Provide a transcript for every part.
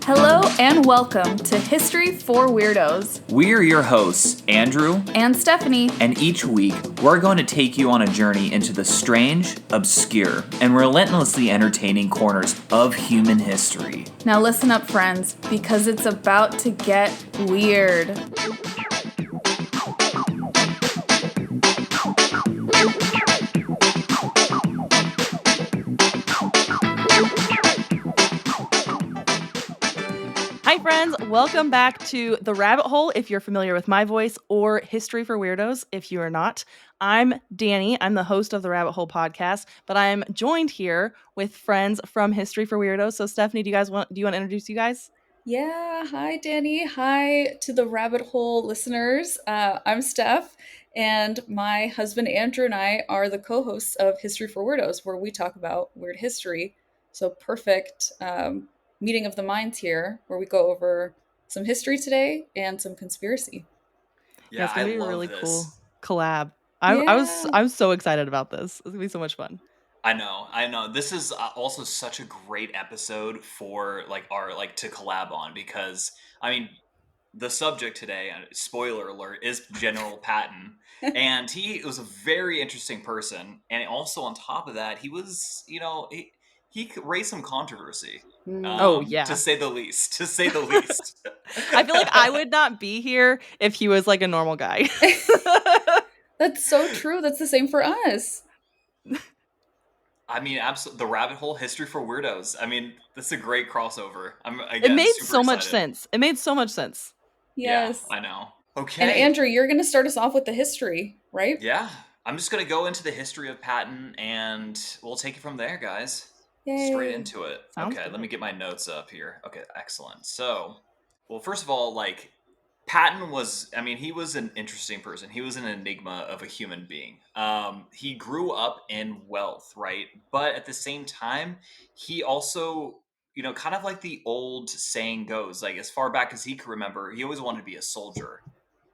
Hello and welcome to History for Weirdos. We're your hosts, Andrew and Stephanie, and each week we're going to take you on a journey into the strange, obscure, and relentlessly entertaining corners of human history. Now listen up, friends, because it's about to get weird. Hi friends, welcome back to The Rabbit Hole if you're familiar with my voice, or History for Weirdos if you are not. I'm Danny, I'm the host of the Rabbit Hole podcast, but I'm joined here with friends from History for Weirdos. So Stephanie, do you want to introduce you guys? Yeah, hi Danny, hi to the Rabbit Hole listeners. I'm Steph, and my husband Andrew and I are the co-hosts of History for Weirdos, where we talk about weird history. So perfect meeting of the minds here, where we go over some history today and some conspiracy. Yeah, it's gonna be a really cool collab. I'm so excited about this. It's gonna be so much fun. I know. This is also such a great episode for our to collab on, because I mean the subject today, spoiler alert, is General Patton, and he was a very interesting person, and also on top of that, he was he raised some controversy. To say the least. I feel like I would not be here if he was like a normal guy. That's so true. That's the same for us. I mean, absolutely. The Rabbit Hole, History for Weirdos. I mean, that's a great crossover. It made so much sense. It made so much sense. Yes. Yeah, I know. Okay. And Andrew, you're going to start us off with the history, right? Yeah. I'm just going to go into the history of Patton, and we'll take it from there, guys. Yay. Straight into it. Sounds good. Let me get my notes up here. Okay, excellent. So, well, first of all, Patton was, he was an interesting person. He was an enigma of a human being. He grew up in wealth, right? But at the same time, he also, kind of like the old saying goes, as far back as he could remember, he always wanted to be a soldier,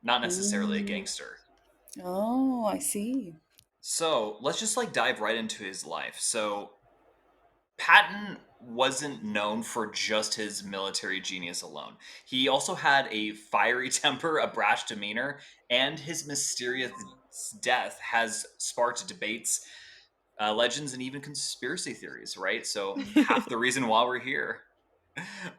not necessarily a gangster. Oh, I see. So let's just dive right into his life. So Patton wasn't known for just his military genius alone. He also had a fiery temper, a brash demeanor, and his mysterious death has sparked debates, legends, and even conspiracy theories, right? So half the reason why we're here.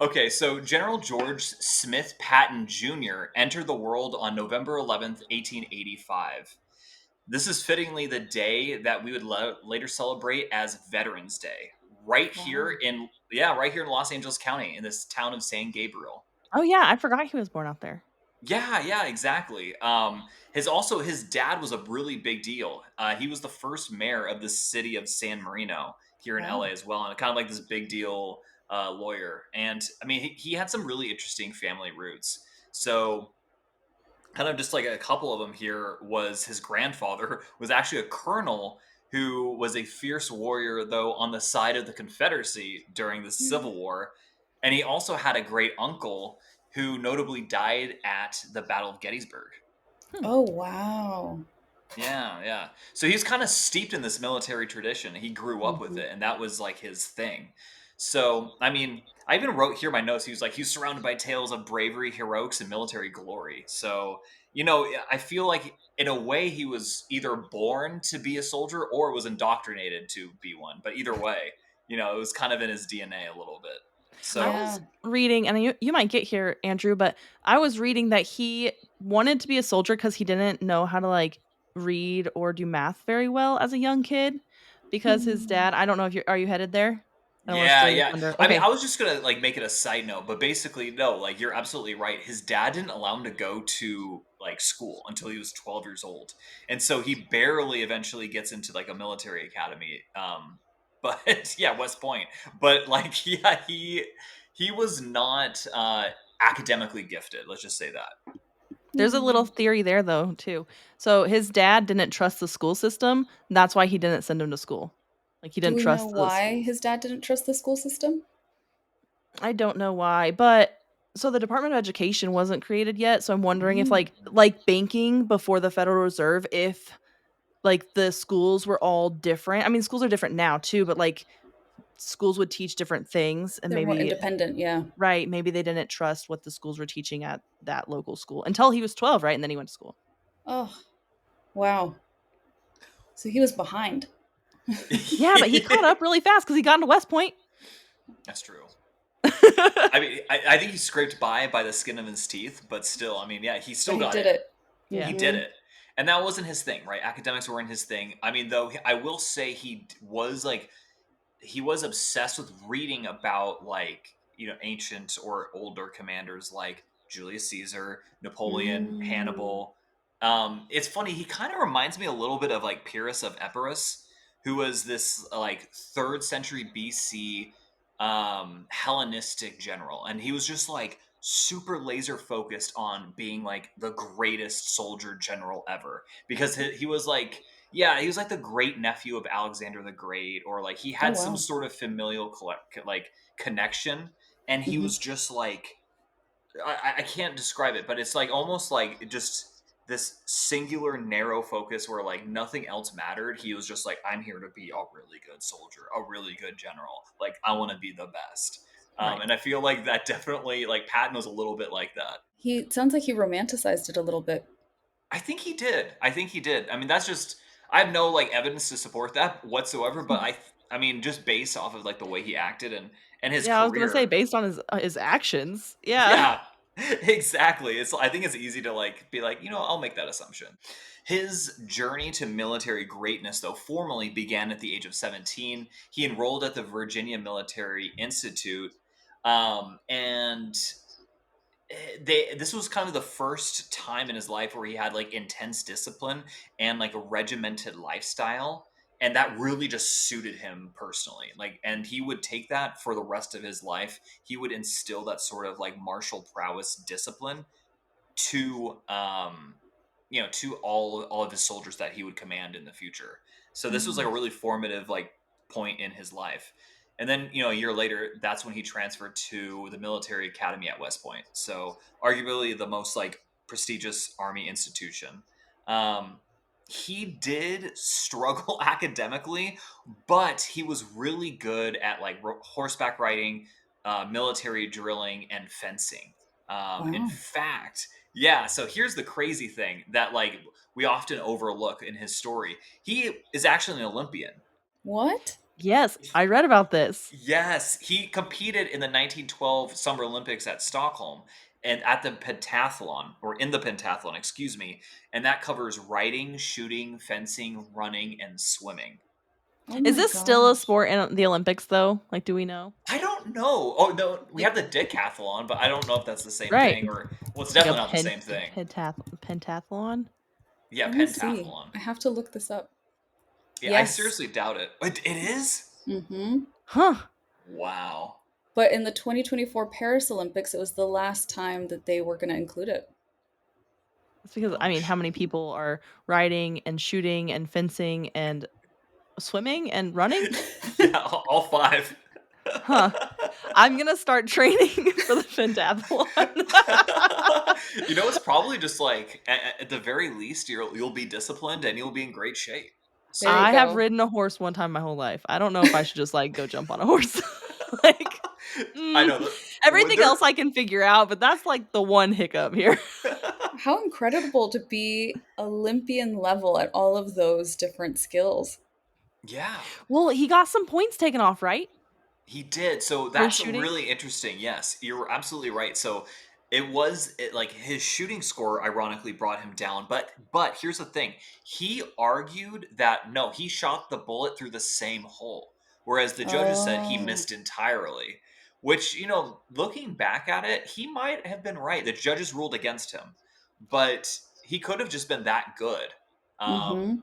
Okay, so General George Smith Patton Jr. entered the world on November 11th, 1885. This is fittingly the day that we would later celebrate as Veterans Day. Right here in Los Angeles County, in this town of San Gabriel. Oh yeah, I forgot he was born out there. Yeah, exactly. His dad was a really big deal. He was the first mayor of the city of San Marino here in LA as well, and kind of like this big deal lawyer. And I mean, he had some really interesting family roots. So kind of just a couple of them here was his grandfather was actually a colonel who was a fierce warrior, though, on the side of the Confederacy during the Civil War. And he also had a great uncle who notably died at the Battle of Gettysburg. Oh, wow. Yeah. So he's kind of steeped in this military tradition. He grew up with it, and that was his thing. So, I mean, I even wrote here my notes. He was he's surrounded by tales of bravery, heroics, and military glory. So, I feel like in a way he was either born to be a soldier or was indoctrinated to be one. But either way, it was kind of in his DNA a little bit. So I was reading, and you might get here, Andrew, but I was reading that he wanted to be a soldier because he didn't know how to read or do math very well as a young kid, because his dad, I don't know if are you headed there? Yeah. Okay. I mean, I was just gonna make it a side note, but basically, no. You're absolutely right. His dad didn't allow him to go to school until he was 12 years old, and so he barely eventually gets into a military academy. But yeah, West Point. But he was not academically gifted. Let's just say that. There's a little theory there though too. So his dad didn't trust the school system. That's why he didn't send him to school. He didn't trust. Do we know why his dad didn't trust the school system? I don't know why, but so the Department of Education wasn't created yet. So I'm wondering if like banking before the Federal Reserve, if the schools were all different. I mean, schools are different now too, but schools would teach different things, and They're more maybe independent, yeah. right, maybe they didn't trust what the schools were teaching at that local school until he was 12, right? And then he went to school. Oh, wow. So he was behind. Yeah, but he caught up really fast because he got into West Point. That's true. I mean, I think he scraped by the skin of his teeth, but still, I mean, yeah, he still But he got did in. it. Yeah. He did it. And that wasn't his thing, right? Academics weren't his thing. I mean, though, I will say he was like, he was obsessed with reading about like, you know, ancient or older commanders like Julius Caesar, Napoleon, Mm. Hannibal. It's funny, he kind of reminds me a little bit of like Pyrrhus of Epirus, who was this like 3rd century BC Hellenistic general, and he was just like super laser focused on being like the greatest soldier general ever, because he was like, yeah, he was like the great nephew of Alexander the Great, or like he Oh, had some wow. sort of familial like connection, and he Hmm. was just like, I can't describe it, but it's like almost like just this singular narrow focus where like nothing else mattered. He was just like, I'm here to be a really good soldier, a really good general. Like I want to be the best. Right. And I feel like that definitely, like Patton was a little bit like that. He sounds like he romanticized it a little bit. I think he did. I think he did. I mean, that's just, I have no like evidence to support that whatsoever, but I mean, just based off of like the way he acted and his Yeah, I was gonna say career. based on his actions. Yeah. Yeah, exactly. I think it's easy to like be like, you know, I'll make that assumption. His journey to military greatness, though, formally began at the age of 17. He enrolled at the Virginia Military Institute, and this was kind of the first time in his life where he had like intense discipline and like a regimented lifestyle, and that really just suited him personally, like, and he would take that for the rest of his life. He would instill that sort of like martial prowess discipline to you know, to all of his soldiers that he would command in the future. So this was like Mm. a really formative like point in his life. And then, you know, a year later, that's when he transferred to the military academy at West Point. So arguably the most like prestigious army institution. Um, he did struggle academically, but he was really good at like horseback riding, military drilling, and fencing. In Wow. fact, yeah, so here's the crazy thing that like we often overlook in his story. He is actually an Olympian. What? Yes, I read about this. Yes, he competed in the 1912 Summer Olympics at Stockholm and at the pentathlon, or in the pentathlon, excuse me, and that covers riding, shooting, fencing, running, and swimming. Oh Is my this still a gosh. sport in the Olympics though? Like, do we know? I don't know. Oh no, we Like, have the decathlon, but I don't know if that's the same Right. thing, or well, it's Like a definitely not the same thing. pentathlon? Yeah, let me see. pentathlon. I have to look this up. Yeah, I Yes. seriously doubt it. It is? Mm-hmm. Huh. Wow. But in the 2024 Paris Olympics, it was the last time that they were going to include it. It's because I Oh, mean, how many shoot. people are riding and shooting and fencing and swimming and running? Yeah, all five. Huh. I'm gonna start training for the pentathlon. You know, it's probably just like at the very least you'll be disciplined and you'll be in great shape. There you I So have go. ridden a horse one time in my whole life. I don't know if I should just like go jump on a horse. like, I mm, know that everything there. else I can figure out, but that's like the one hiccup here. How incredible to be Olympian level at all of those different skills. Yeah. Well, he got some points taken off, right? He did. So For his that's shooting. really interesting. Yes, you're absolutely right. So like his shooting score ironically brought him down, but here's the thing. He argued that no, he shot the bullet through the same hole, whereas the judges said he Oh. missed entirely, which, you know, looking back at it, he might have been right. The judges ruled against him, but he could have just been that good. Mm-hmm.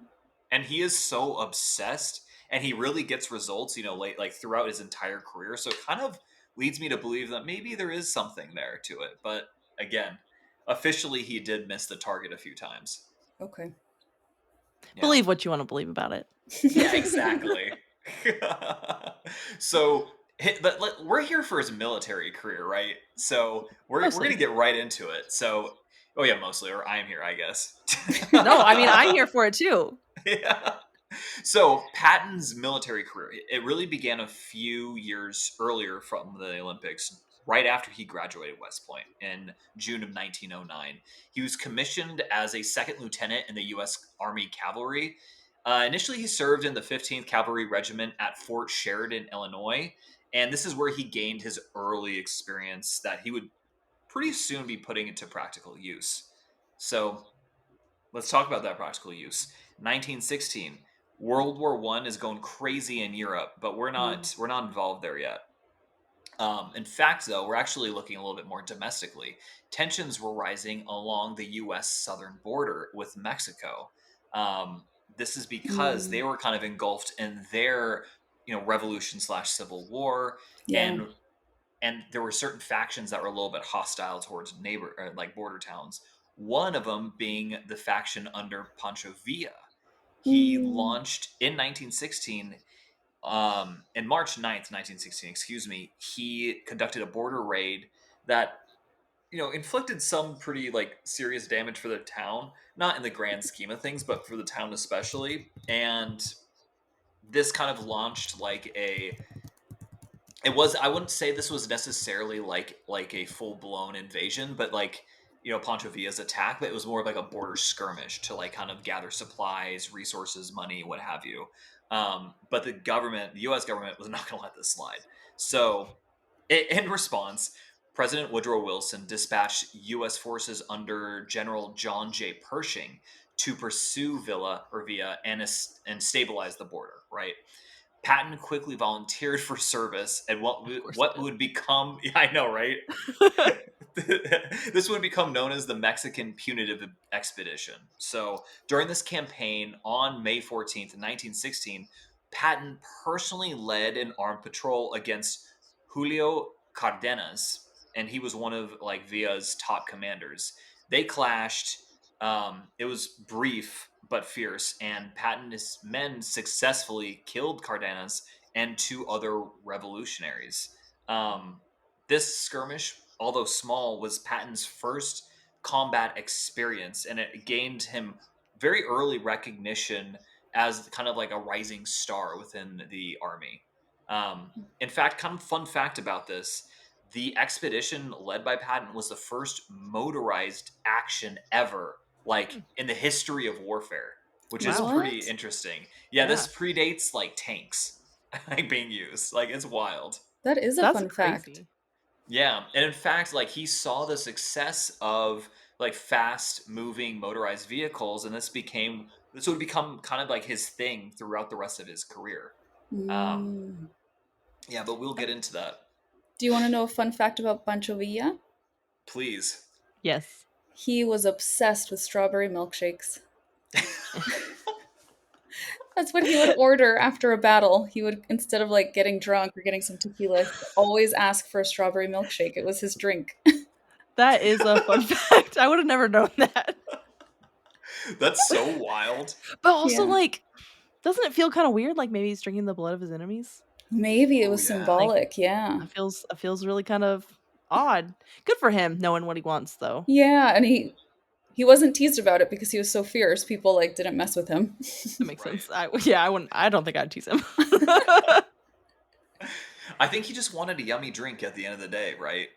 And he is so obsessed, and he really gets results, you know, like throughout his entire career. So it kind of leads me to believe that maybe there is something there to it. But again, officially he did miss the target a few times. Okay. Yeah. Believe what you want to believe about it. Yeah, exactly. So we're here for his military career, right? So we're gonna Mostly. get right into it. So, oh yeah, mostly, or I'm here, I guess. No, I mean I'm here for it too. Yeah. So Patton's military career, it really began a few years earlier from the Olympics, right after he graduated West Point in June of 1909. He was commissioned as a second lieutenant in the U.S. Army Cavalry. Initially, he served in the 15th Cavalry Regiment at Fort Sheridan, Illinois, and this is where he gained his early experience that he would pretty soon be putting into practical use. So let's talk about that practical use. 1916, World War One is going crazy in Europe, but we're not involved there yet. In fact, though, we're actually looking a little bit more domestically. Tensions were rising along the U.S. southern border with Mexico. This is because they Mm, were kind of engulfed in their, revolution slash civil war, yeah. and there were certain factions that were a little bit hostile towards neighbor or like border towns. One of them being the faction under Pancho Villa. He Mm, launched in 1916, in March 9th, 1916, excuse me. He conducted a border raid that inflicted some pretty like serious damage for the town, not in the grand scheme of things, but for the town especially. And this kind of launched like a it was I wouldn't say this was necessarily like a full-blown invasion, but like Pancho Villa's attack, but it was more of like a border skirmish to like kind of gather supplies, resources, money, what have you. But the US government was not going to let this slide. So in response, President Woodrow Wilson dispatched US forces under General John J. Pershing to pursue Villa and stabilize the border, right? Patton quickly volunteered for service and Of course he what did. would become yeah, I know, right? This would become known as the Mexican Punitive Expedition. So during this campaign on May 14th, 1916, Patton personally led an armed patrol against Julio Cardenas, and he was one of like Villa's top commanders. They clashed. It was brief but fierce, and Patton's men successfully killed Cardenas and two other revolutionaries. Um, this skirmish, although small, was Patton's first combat experience, and it gained him very early recognition as kind of like a rising star within the army. In fact, kind of fun fact about this, the expedition led by Patton was the first motorized action ever, like Hmm. in the history of warfare, which is Wow. pretty what? interesting. Yeah, Yeah. this predates like tanks like being used. Like it's wild. That is a That's fun fact. crazy. Yeah, and in fact, like he saw the success of like fast moving motorized vehicles, and this would become kind of like his thing throughout the rest of his career. Um, Mm. yeah, but we'll get into that. Do you want to know a fun fact about Pancho Villa? Please. Yes. He was obsessed with strawberry milkshakes. That's what he would order after a battle. He would, instead of like getting drunk or getting some tequila, always ask for a strawberry milkshake. It was his drink. That is a fun fact. I would have never known that. That's so wild. But also, Yeah. like, doesn't it feel kind of weird? Like maybe he's drinking the blood of his enemies. Maybe it Oh was yeah. Like, symbolic. Yeah. it feels really kind of odd. Good for him, knowing what he wants, though. Yeah. And he wasn't teased about it because he was so fierce. People like didn't mess with him. That makes Right. sense. I wouldn't. I don't think I'd tease him. I think he just wanted a yummy drink at the end of the day, right?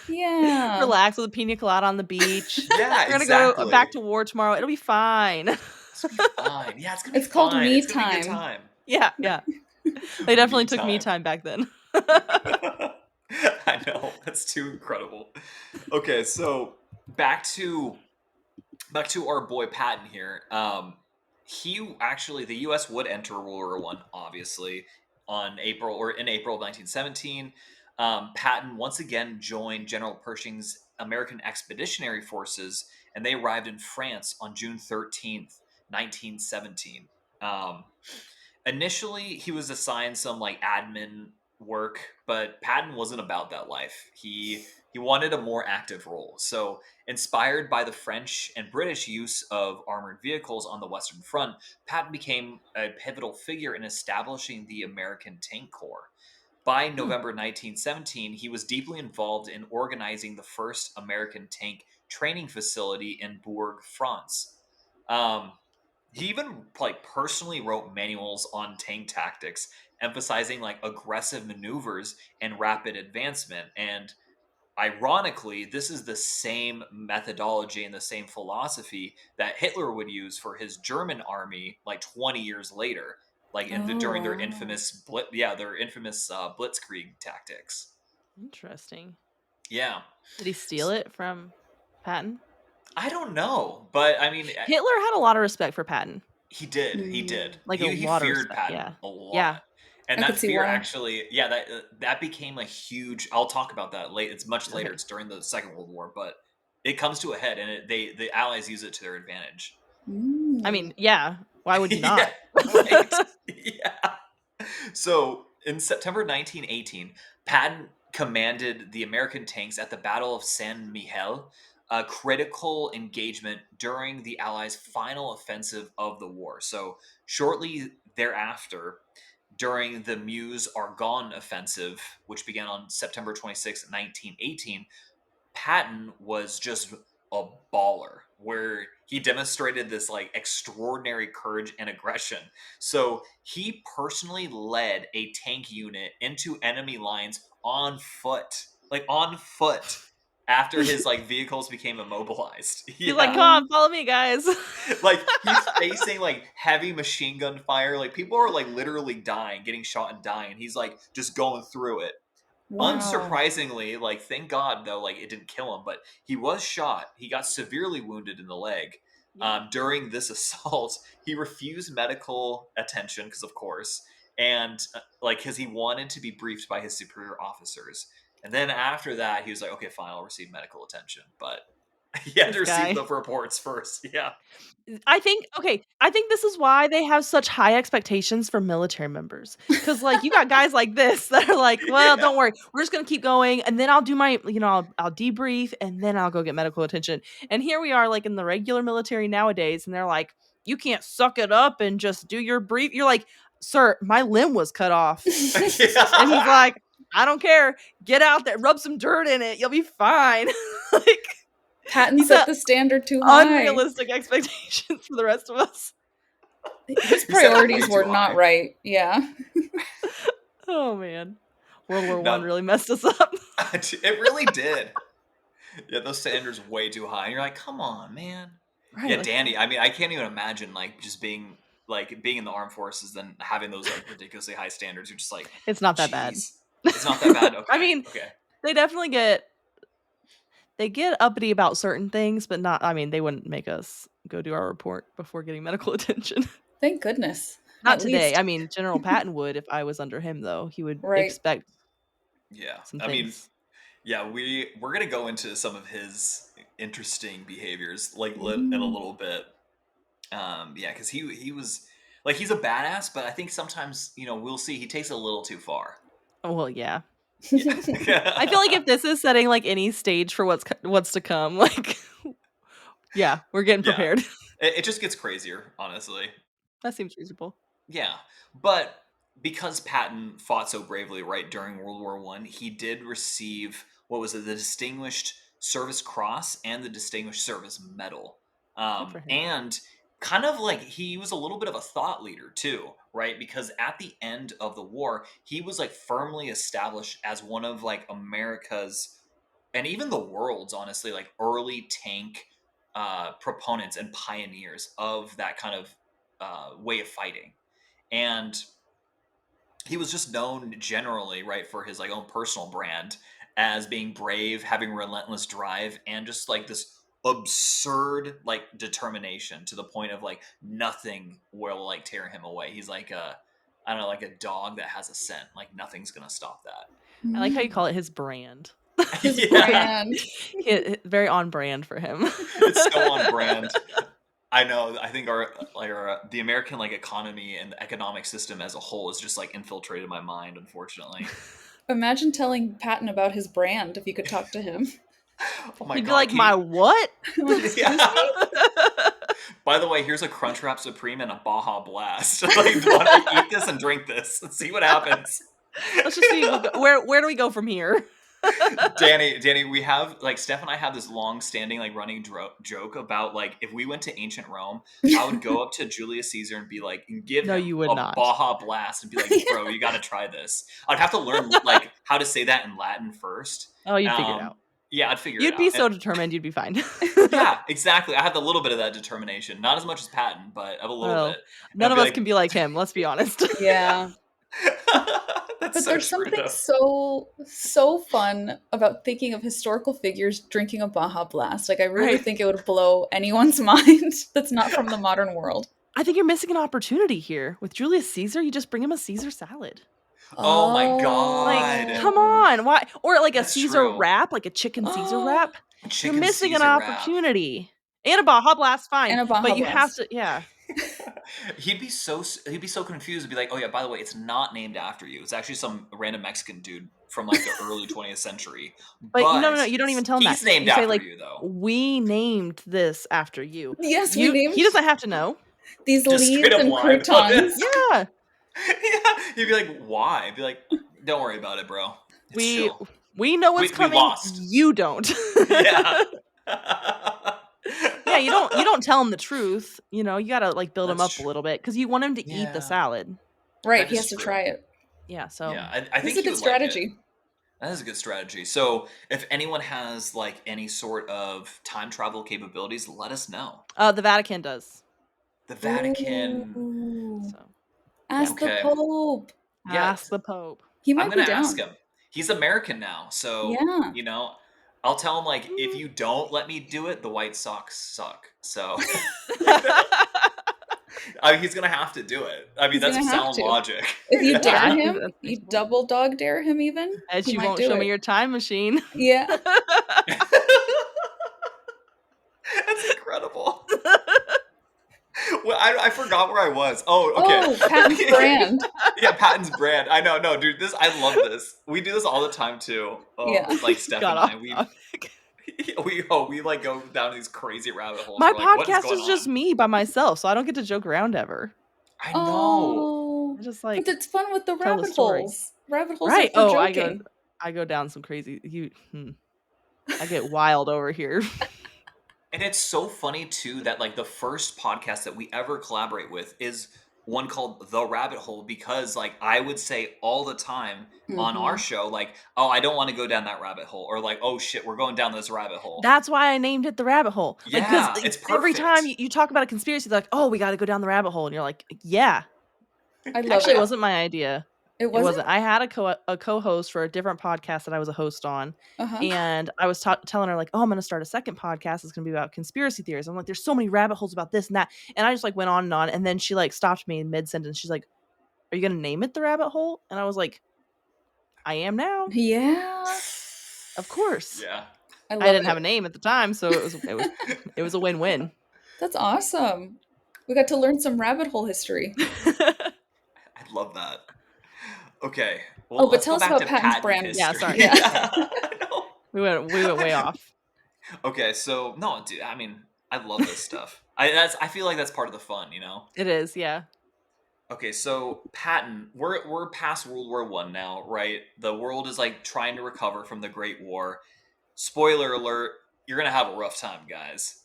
Yeah. Relax with a pina colada on the beach. Yeah, We're gonna go exactly. back to war tomorrow. It'll be fine. It's gonna be fine. Yeah, it's gonna be It's called fine. me It's gonna be a good time. time. Yeah, yeah. They definitely Me took me time. time back then. I know. That's too incredible. Okay, so back to back to our boy Patton here. He actually the U.S. would enter World War One, obviously, in April of 1917. Patton once again joined General Pershing's American Expeditionary Forces, and they arrived in France on June 13th, 1917. Um, Initially, he was assigned some like admin work, but Patton wasn't about that life. He wanted a more active role. So, inspired by the French and British use of armored vehicles on the Western Front, Patton became a pivotal figure in establishing the American Tank Corps. By Hmm. November 1917, he was deeply involved in organizing the first American tank training facility in Bourg, France. Um, He even like personally wrote manuals on tank tactics, emphasizing like aggressive maneuvers and rapid advancement. And ironically, this is the same methodology and the same philosophy that Hitler would use for his German army like 20 years later, like Oh, during their wow. infamous blitzkrieg tactics. Interesting. Yeah. Did he steal it from Patton? I don't know, but I mean, Hitler had a lot of respect for Patton. he did. He Mm, did. Like a He lot of feared respect. Patton Yeah. a Yeah. lot, and I could that see fear why. actually, yeah, that became a huge. I'll talk about that late. It's much later. Okay. It's during the Second World War, but it comes to a head, and the Allies use it to their advantage. I Mm. mean, yeah. Why would you Yeah, not? right. Yeah. So in September 1918, Patton commanded the American tanks at the Battle of San Miguel, a critical engagement during the Allies' final offensive of the war. So shortly thereafter, during the Meuse Argonne offensive, which began on September 26, 1918, Patton was just a baller where he demonstrated this like extraordinary courage and aggression. So he personally led a tank unit into enemy lines on foot, like on foot after his like vehicles became immobilized. He's like, Yeah. come on, follow me, guys. Like he's facing like heavy machine gun fire. Like people are like literally dying, getting shot and dying. He's like just going through it. Wow. Unsurprisingly, like thank God though, like it didn't kill him, but he was shot. He got severely wounded in the leg. Yeah. During this assault, he refused medical attention because, of course, and like because he wanted to be briefed by his superior officers. And then after that, he was like, "Okay, fine, I'll receive medical attention." But he had to This receive guy. the reports first. Yeah, I think this is why they have such high expectations for military members. Cause like you got guys like this that are like, well, yeah, don't worry, we're just gonna keep going, and then I'll do my, I'll debrief and then I'll go get medical attention. And here we are, like in the regular military nowadays, and they're like, you can't suck it up and just do your brief. You're like, sir, my limb was cut off. And he's yeah. like, I don't care. Get out there, rub some dirt in it, you'll be fine. Like Patton he set set the standard too high. unrealistic expectations for the rest of us. His He set it way priorities were too not high. right. Yeah. Oh man. World War I No, really messed us up. it really did. Yeah, those standards way too high. And you're like, come on, man. Right. Yeah, Like Danny. I mean, I can't even imagine like just being in the armed forces, then having those like ridiculously high standards. You're just like, it's not that bad. geez, it's not that bad. I Okay, mean, okay, they definitely get uppity about certain things, but not I mean, they wouldn't make us go do our report before getting medical attention. Thank goodness. Not At today. least. I mean, General Patton would if I was under him though. He would Right. expect yeah. some I mean, things. yeah, we're gonna go into some of his interesting behaviors like in a Mm. little bit. Yeah, because he was like he's a badass, but I think sometimes we'll see he takes it a little too far. Oh, well, yeah. I feel like Yeah. if this is setting like any stage for what's to come, like yeah, we're getting Yeah, prepared. it just gets crazier, honestly. That seems reasonable. Yeah, but because Patton fought so bravely right during World War I, he did receive what was it, the Distinguished Service Cross and the Distinguished Service Medal. Good for him. And kind of like he was a little bit of a thought leader too, right? Because at the end of the war, he was like firmly established as one of like America's and even the world's honestly like early tank proponents and pioneers of that kind of way of fighting. And he was just known generally, right, for his like own personal brand as being brave, having relentless drive, and just like this absurd like determination to the point of like nothing will like tear him away. He's like a I don't know, like a dog that has a scent. Like nothing's gonna stop that. I like how you Mm. call it his brand. His Yeah, brand. Very on brand for him. it's so on brand. I know. I think our the American like economy and the economic system as a whole is just like infiltrated my mind, unfortunately. Imagine telling Patton about his brand if you could talk to him. Oh my He'd be god, like, can you? my what? Like, excuse Yeah. me? By the way, here's a Crunchwrap Supreme and a Baja Blast. Like, why don't you eat this and drink this? Let's see what happens. Let's just see where do we go from here? Danny, we have like Steph and I have this long-standing like running joke about like if we went to ancient Rome, I would go up to Julius Caesar and be like, and give No, him you would a not. Baja Blast and be like, bro, you got to try this. I'd have to learn like how to say that in Latin first. Oh, you'd figure it out. Yeah, I'd figure it You'd be out. so determined, you'd be fine. Yeah, exactly. I have a little bit of that determination, not as much as Patton, but I have a little Well, bit. And none I'd of be us like, can be like him. Let's be honest. Yeah. that's But so there's true something though. so fun about thinking of historical figures drinking a Baja Blast. Like I really Right. think it would blow anyone's mind that's not from the modern world. I think you're missing an opportunity here. With Julius Caesar, you just bring him a Caesar salad. Oh my Like, god. come on. Why? Or like a That's Caesar true. wrap, like a chicken Caesar wrap. You're Chicken missing an Caesar wrap. opportunity. And a Baja Blast, fine. And a Baja But you have Blast. to, yeah. He'd be so confused. He'd be like, "Oh yeah, by the way, it's not named after you. It's actually some random Mexican dude from like the early 20th century." But no, But you don't even tell him that. he's named You say after like, you though. we named this after you. Yes, we named He doesn't have to know. these Just leaves straight up and lie about it. croutons. Yeah. Yeah, he'd be like, "Why?" I'd be like, "Don't worry about it, bro. It's chill." We know what's We coming. lost. You don't. Yeah. Yeah, you don't tell him the truth. You know, you gotta like build him That's up a true. little bit because you want him to eat Yeah. the salad. Right, That he is has to true. try it. Yeah, so Yeah, I think It's a he good would like it. strategy. That is a good strategy. So, if anyone has like any sort of time travel capabilities, let us know. the Vatican does. The Vatican. Ooh. So Ask the Okay. Pope. Yeah, ask the Pope. He I'm might be gonna ask down. him. He's American now, so Yeah. you know, I'll tell him like, if you don't let me do it, the White Sox suck. So he's gonna have to do it. I mean, He's that's gonna have sound to. logic. If you Yeah, dare I think him, that's you reasonable. double dog dare him even. And he you might won't do show it. me your time machine. Yeah. That's incredible. Well, I forgot where I was. Oh, okay. Oh, Patton's brand. Yeah, Patton's brand. I know. No, dude, I love this. We do this all the time too. Yeah. Like Steph Got and I, off we topic. we like go down these crazy rabbit holes. My We're like, what is podcast going is just on? me by myself, so I don't get to joke around ever. I know. Oh. I just But like it's fun with the tell the rabbit story. holes. Rabbit holes Right. are for Oh, joking. I go down some crazy I get wild over here. And it's so funny too that like the first podcast that we ever collaborate with is one called The Rabbit Hole, because like I would say all the time on our show, like, oh, I don't want to go down that rabbit hole, or like, oh shit, we're going down this rabbit hole. That's why I named it the rabbit hole. Like, Yeah, because it's every time perfect. you talk about a conspiracy, they're like, "Oh, we got to go down the rabbit hole," and you're like, "Yeah." I love Actually, it. it wasn't my idea. It It wasn't? wasn't. I had a co-host for a different podcast that I was a host on, Uh-huh. and I was telling her like, "Oh, I'm going to start a second podcast. It's going to be about conspiracy theories." I'm like, "There's so many rabbit holes about this and that," and I just like went on and on. And then she like stopped me in mid sentence. She's like, "Are you going to name it the rabbit hole?" And I was like, "I am now, Yeah. of course." Yeah. I love didn't it. have a name at the time, so it was a win-win. That's awesome. We got to learn some rabbit hole history. I love that. Okay. Well, Oh, but let's tell go us back about to Patton's Patton brand. history. Yeah, sorry. Yeah. I know. We went way off. Okay, so no, dude. I mean, I love this stuff. I feel like that's part of the fun, you know. It is, yeah. Okay, so Patton, we're past World War One now, right? The world is like trying to recover from the Great War. Spoiler alert: you're gonna have a rough time, guys.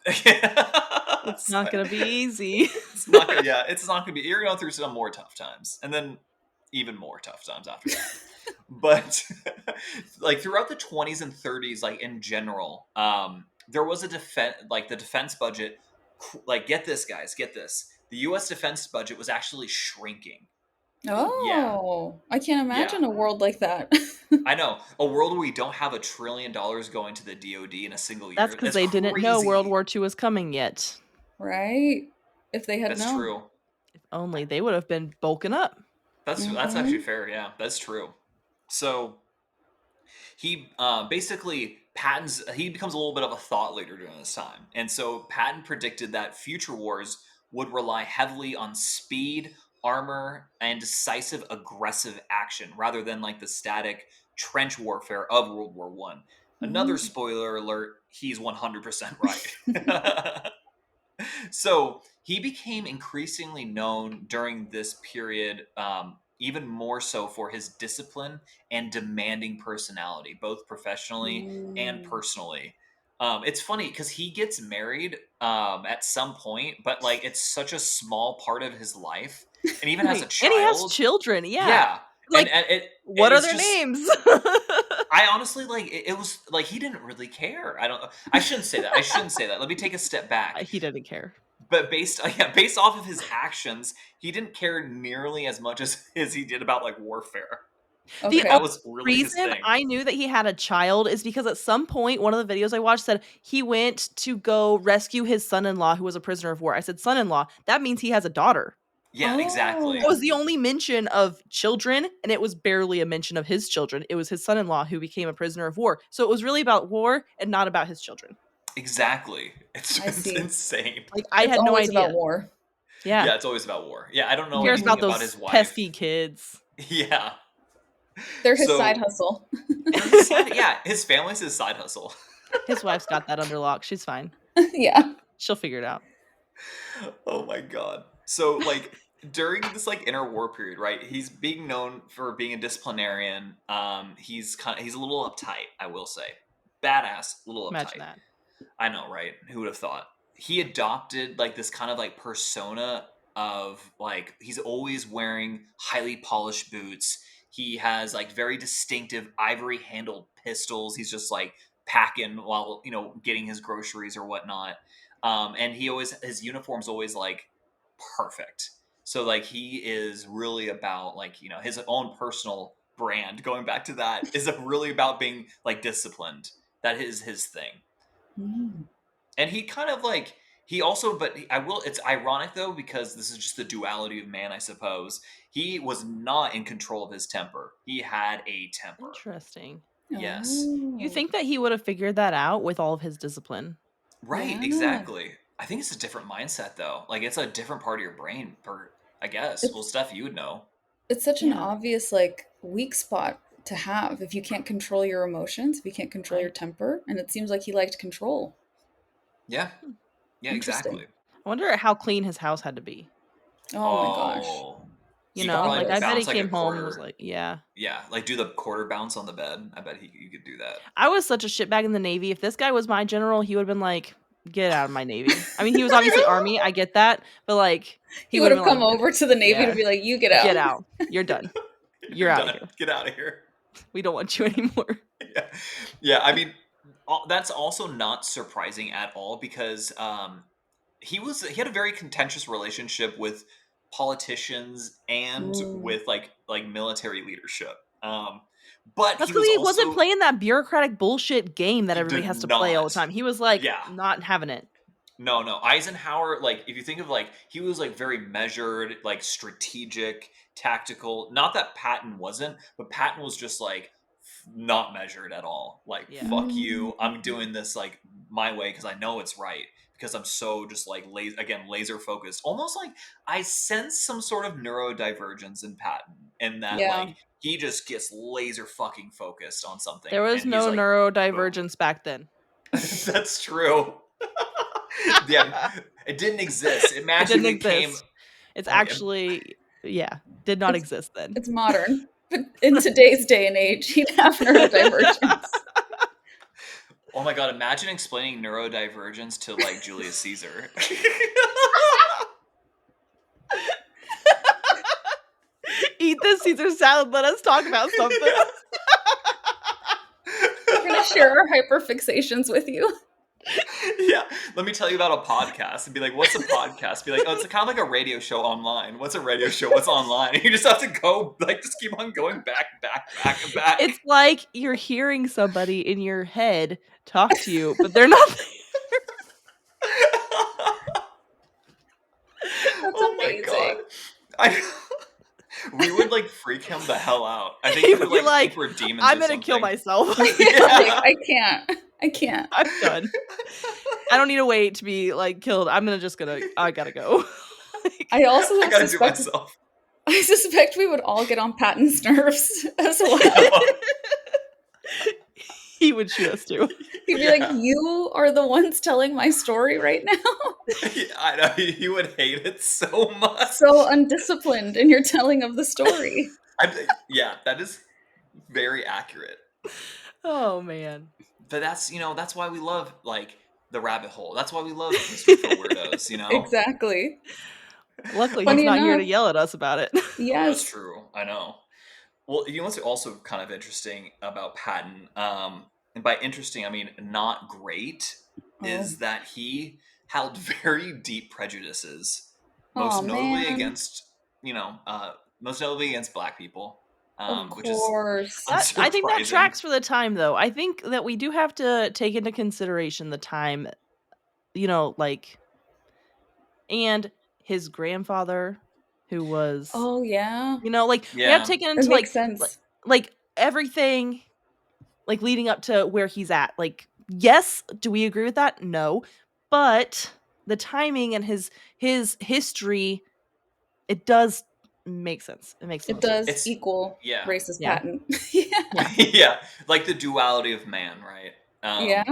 It's not gonna be easy. It's not gonna. Yeah, it's not gonna be. You're going through some more tough times, and then even more tough times after that. But like throughout the 20s and 30s, like in general, there was a the defense budget. Like, get this, guys, get this. The U.S. defense budget was actually shrinking. Oh, I can't imagine a world like that. I know, a world where we don't have $1 trillion going to the DoD in a single year. That's because they didn't know crazy. World War II was coming yet. Right? If they had That's known. true. If only they would have been bulking up. That's actually fair. Yeah, that's true. So he basically he becomes a little bit of a thought leader during this time, and so Patton predicted that future wars would rely heavily on speed, armor, and decisive aggressive action rather than like the static trench warfare of World War One. Another spoiler alert: he's 100% right. So he became increasingly known during this period even more so for his discipline and demanding personality, both professionally and personally. It's funny because he gets married at some point, but like it's such a small part of his life, and even has a Right. And he has child. children. Yeah. Yeah, and, Like, and it what are it's their just. names? I honestly like it was like he didn't really care. I don't. I shouldn't say that. I shouldn't say that. Let me take a step back. He didn't care. But based off of his actions, he didn't care nearly as much as he did about like warfare. The Okay. That only was really his reason thing. I knew that he had a child is because at some point, one of the videos I watched said he went to go rescue his son-in-law who was a prisoner of war. I said, son-in-law, that means he has a daughter. Yeah, exactly. That was the only mention of children, and it was barely a mention of his children. It was his son-in-law who became a prisoner of war. So it was really about war and not about his children. Exactly. It's I see. insane. Like, I It's had no always idea. about war. Yeah. Yeah, it's always about war. Yeah, I don't He know cares anything about about those his wife. pesky kids. Yeah. They're his So- side hustle. Yeah, his family's his side hustle. His wife's got that under lock. She's fine. Yeah. She'll figure it out. Oh my god. So like during this like interwar period, right? He's being known for being a disciplinarian. He's a little uptight, I will say. Badass, little Imagine uptight. that. I know, right? Who would have thought? He adopted like this kind of like persona of like he's always wearing highly polished boots. He has like very distinctive ivory handled pistols. He's just like packing while getting his groceries or whatnot. And his uniform's always like perfect. So like he is really about like his own personal brand. Going back to that is really about being like disciplined. That is his thing. And he kind of like it's ironic though because this is just the duality of man, I suppose. He was not in control of his temper. He had a temper. Interesting. Yes. You think that he would have figured that out with all of his discipline? Right, Yeah. exactly. I think it's a different mindset though. Like it's a different part of your brain I guess. Well, Steph, you would know. It's such an Yeah. obvious like weak spot to have if you can't control your emotions, if you can't control your temper, and it seems like he liked control. Yeah. Yeah, Interesting. exactly. I wonder how clean his house had to be. Oh my gosh. You He know, could like probably I bet he bounce like a came home and quarter. was like, yeah. Yeah, like do the quarter bounce on the bed. I bet you could do that. I was such a shitbag in the Navy. If this guy was my general, he would have been like, get out of my Navy. I mean, he was obviously Army. I get that. But like, He would have been come like, over to the Navy yeah. to be like, you get out. Get out. You're done. You're out of Done. here. Get out of here. We don't want you anymore. Yeah. I mean, that's also not surprising at all because he had a very contentious relationship with politicians and with like military leadership. But That's he because he also wasn't playing that bureaucratic bullshit game that He everybody did has to play all the not. time. He was like, Yeah. not having it. No. Eisenhower, like, if you think of, like, he was, like, very measured, like, strategic, tactical. Not that Patton wasn't, but Patton was just, like, not measured at all. Like, Yeah. fuck you. I'm doing this, like, my way because I know it's right. Because I'm so just, like, laser focused. Almost like I sense some sort of neurodivergence in Patton. And that, like, he just gets laser fucking focused on something. There was and no he's like, neurodivergence back then. That's true. Yeah, it didn't exist. It magically came. It's actually, did not exist then. It's modern. But in today's day and age, he'd have neurodivergence. Oh my god, imagine explaining neurodivergence to, like, Julius Caesar. Eat this Caesar salad. Let us talk about something. We're going to share our hyperfixations with you. Yeah, let me tell you about a podcast and be like, what's a podcast? Be like, oh, it's kind of like a radio show online. What's a radio show? What's online? And you just have to go, like, just keep on going back and back. It's like you're hearing somebody in your head talk to you, but they're not there. That's amazing. We would, like, freak him the hell out. I think He he would, would be like, like, think we're demons. I'm going gonna to kill myself. Like, I can't. I'm done. I don't need to wait to be like killed. I gotta go. I also I gotta do suspect myself. I suspect we would all get on Patton's nerves as well. he would shoot us too. He'd be like, Yeah. "You are the ones telling my story right now." I know he would hate it so So much. undisciplined in your telling of the story. Yeah, that is very accurate. Oh man. But that's why we love like the rabbit hole. That's why we love history for weirdos. Exactly. Luckily, he's Funny not here enough, to yell at us about it. Oh, that's yes. true. I know. Well, what's also kind of interesting about Patton, and by interesting I mean not great, Oh, is that he held very deep prejudices, oh most notably man. against you know, most notably against Black people, Of which is course. I think that unsurprising. tracks for the time, though. I think that we do have to take into consideration the time, like, and his grandfather, who was, Oh yeah. like, we have to Yeah, take it It into, makes like, sense. everything, like, leading up to where he's at. Like, yes, do we agree with that? No. But the timing and his history, it does make sense. It makes the It most sense. does it's equal yeah, racist Yeah. patent. Yeah. yeah, like the duality of man, right? Yeah.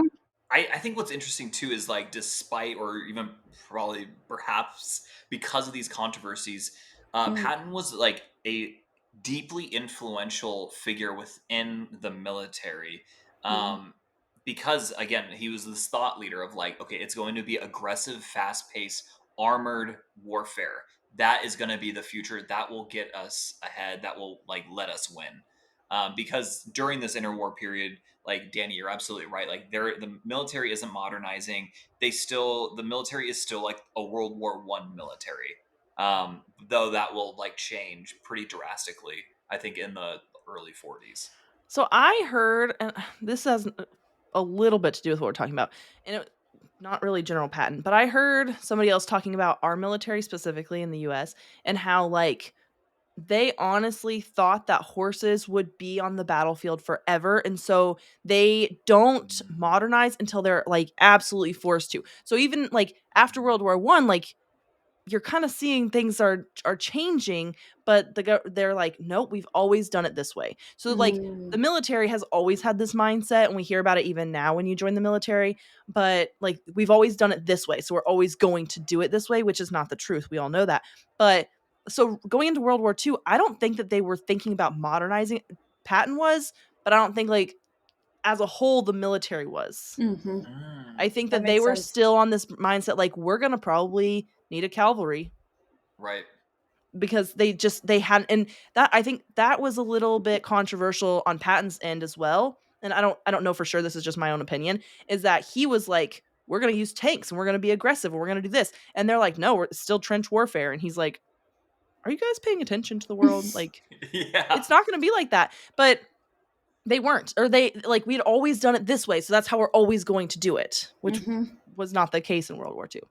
I think what's interesting too is like, despite or even probably perhaps because of these controversies, Mm, Patton was like a deeply influential figure within the military. mm, Um, because again, he was this thought leader of like, okay, it's going to be aggressive, fast paced, armored warfare. That is going to be the future. That will get us ahead. That will like let us win. Because during this interwar period, like Danny, you're absolutely right. Like the military isn't modernizing. The military is still like a World War One military. Though that will like change pretty drastically, I think, in the early 40s. So I heard, and this has a little bit to do with what we're talking about, and not really General Patton, but I heard somebody else talking about our military specifically in the U.S. and how like they honestly thought that horses would be on the battlefield forever, and so they don't modernize until they're like absolutely forced to. So even like after World War I, like you're kind of seeing things are changing, but they're like, nope, we've always done it this way. So like mm, the military has always had this mindset, and we hear about it even now when you join the military. But like we've always done it this way, so we're always going to do it this way, which is not the truth. We all know that. But so going into World War II, I don't think that they were thinking about modernizing. Patton was, but I don't think like as a whole the military was. hmm. Mm, I think That that they makes were sense. still on this mindset like we're going to probably need a cavalry right. because they hadn't, and that I think that was a little bit controversial on Patton's end as well. And I don't know for sure, this is just my own opinion, is that he was like, we're going to use tanks and we're going to be aggressive and we're going to do this, and they're like, no, we're still trench warfare, and he's like, are you guys paying attention to the world? Like Yeah. it's not going to be like that. But they weren't, or they like we'd always done it this way, so that's how we're always going to do it, which Hmm. was not the case in World War II.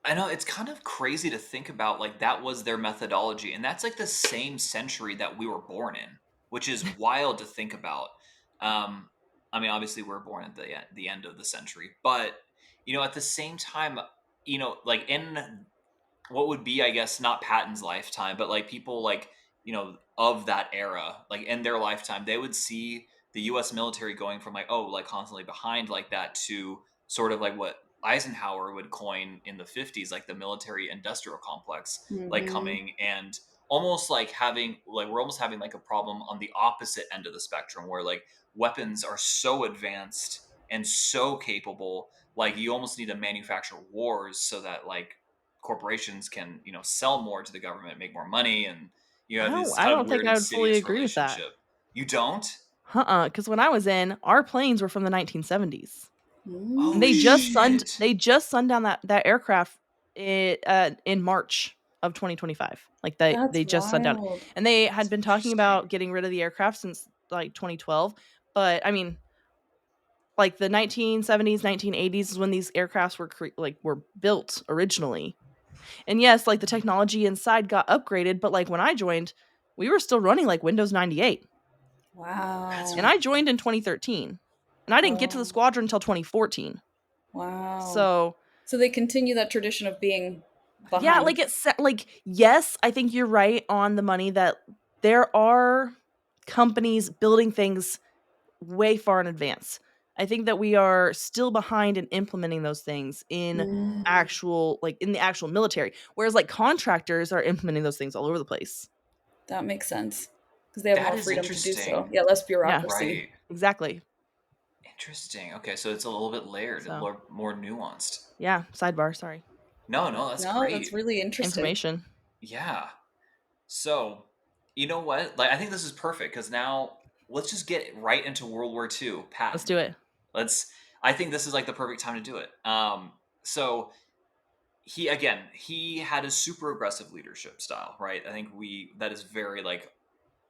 I know it's kind of crazy to think about like that was their methodology, and that's like the same century that we were born in, which is wild to think about. Um, I mean, obviously we're born at the end of the century, but at the same time, like in what would be, I guess, not Patton's lifetime, but like people like, of that era, like in their lifetime, they would see the US military going from like, oh, like constantly behind like that to sort of like what Eisenhower would coin in the 50s, like the military industrial complex, like Hmm. coming and almost like having, like, we're almost having like a problem on the opposite end of the spectrum where like weapons are so advanced and so capable, like you almost need to manufacture wars so that like corporations can sell more to the government, make more money, and you I have don't this I kind of don't think weird I would fully insidious agree with that. relationship. You don't? Because when I was in, our planes were from the 1970s, and Oh Mm. they just sunned down that aircraft in March of 2025. Like they That's just sunned down, wild. and they had that's been talking interesting. about getting rid of the aircraft since like 2012. But I mean, like the 1970s, 1980s is when these aircrafts were built originally. And yes, like the technology inside got upgraded, but like when I joined, we were still running like Windows 98. That's And Wow. I joined in 2013. And I didn't get to the Oh, squadron until 2014. wow. So, So they continue that tradition of being yeah, behind. like like yes, I think you're right on the money that there are companies building things way far in advance. I think that we are still behind in implementing those things in Mm, actual, like in the actual military, whereas like contractors are implementing those things all over the place. that makes sense because they have That more is freedom to do so. interesting. Yeah, less Yeah, bureaucracy. Right. exactly. Interesting. Okay, so it's a little bit layered, a So little more nuanced. yeah, sidebar. Sorry, No, no, that's No, that's great. really interesting. information. Yeah. So, you know what? Like, I think this is perfect because now let's just get right into World War II. Let's Patton. do it. Let's. I think this is like the perfect time to do it. So he had a super aggressive leadership style, right? I think that is very like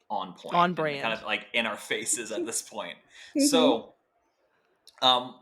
on point On and kind brand. of like in our faces at this point. Hmm. So,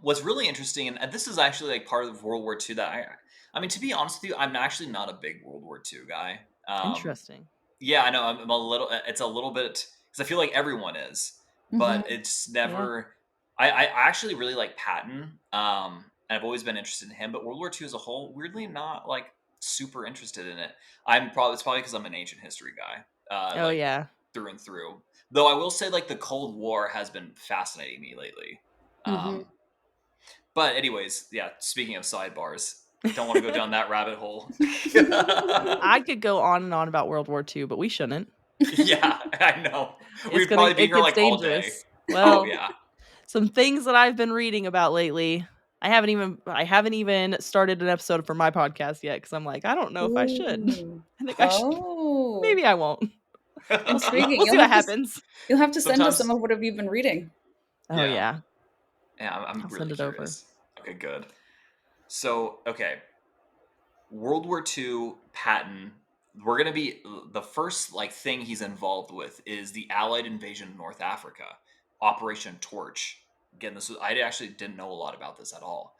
what's really interesting, and this is actually like part of World War II that I mean, to be honest with you, I'm actually not a big World War II guy. Interesting. Yeah, I know. I'm a little. It's a little bit because I feel like everyone is, Hmm. but it's Yeah. never. I actually really like Patton. And I've always been interested in him, but World War II as a whole, weirdly not like super interested in it. It's probably because I'm an ancient history guy, Oh like yeah. through and through. Though I will say, like the Cold War has been fascinating me lately. Hmm. But anyways, yeah. Speaking of sidebars, don't want to go down that rabbit hole. I could go on and on about World War II, but we shouldn't. Yeah, I know. It's We'd gonna probably be it here gets like all day. dangerous. Oh Well, yeah. some things that I've been reading about lately. I haven't even started an episode for my podcast yet because I'm like, I don't know if I should. Ooh. I think I should. Oh, Maybe I won't. We'll see. intriguing. We'll see what happens. You'll have to send us some Sometimes, of what have you been reading. Oh yeah, yeah. yeah. I'm I'll really send it over. curious. Okay, good. So, okay, World War II, Patton. We're gonna be the first like thing he's involved with is the Allied invasion of North Africa, Operation Torch. Again, I actually didn't know a lot about this at all.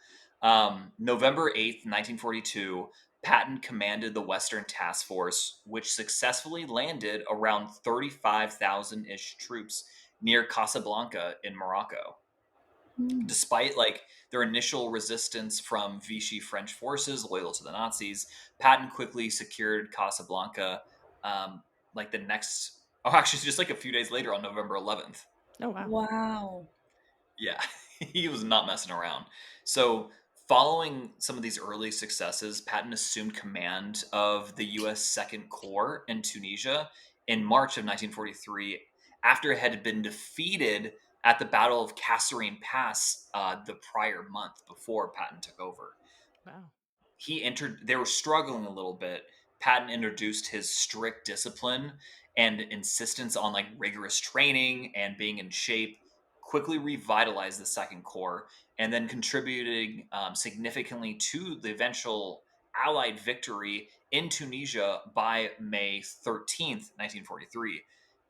November 8th, 1942, Patton commanded the Western Task Force, which successfully landed around 35,000 ish troops near Casablanca in Morocco. Hmm. Despite like their initial resistance from Vichy French forces loyal to the Nazis, Patton quickly secured Casablanca. Like the next, oh, actually, just like a few days later on November 11th. Oh wow. Wow. Yeah, he was not messing around. So, following some of these early successes, Patton assumed command of the U.S. Second Corps in Tunisia in March of 1943 after it had been defeated at the Battle of Kasserine Pass the prior month before Patton took over. Wow. They were struggling a little bit. Patton introduced his strict discipline and insistence on like rigorous training and being in shape, quickly revitalized the Second Corps, and then contributing significantly to the eventual Allied victory in Tunisia by May 13th, 1943.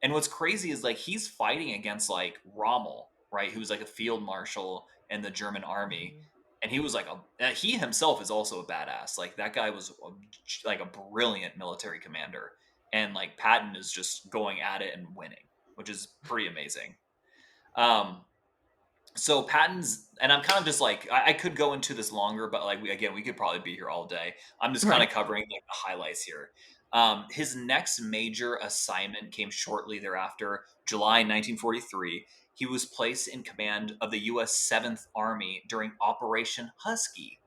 And what's crazy is like he's fighting against like Rommel, right? Who was like a field marshal in the German army, Mhm. and he was like he himself is also a badass. Like that guy was like a brilliant military commander, and like Patton is just going at it and winning, which is pretty amazing. Um, so Patton's, and I'm kind of just like I could go into this longer, but like we could probably be here all day. I'm just kind Right. of covering like the highlights here. His next major assignment came shortly thereafter, July 1943. He was placed in command of the U.S. Seventh Army during Operation Husky,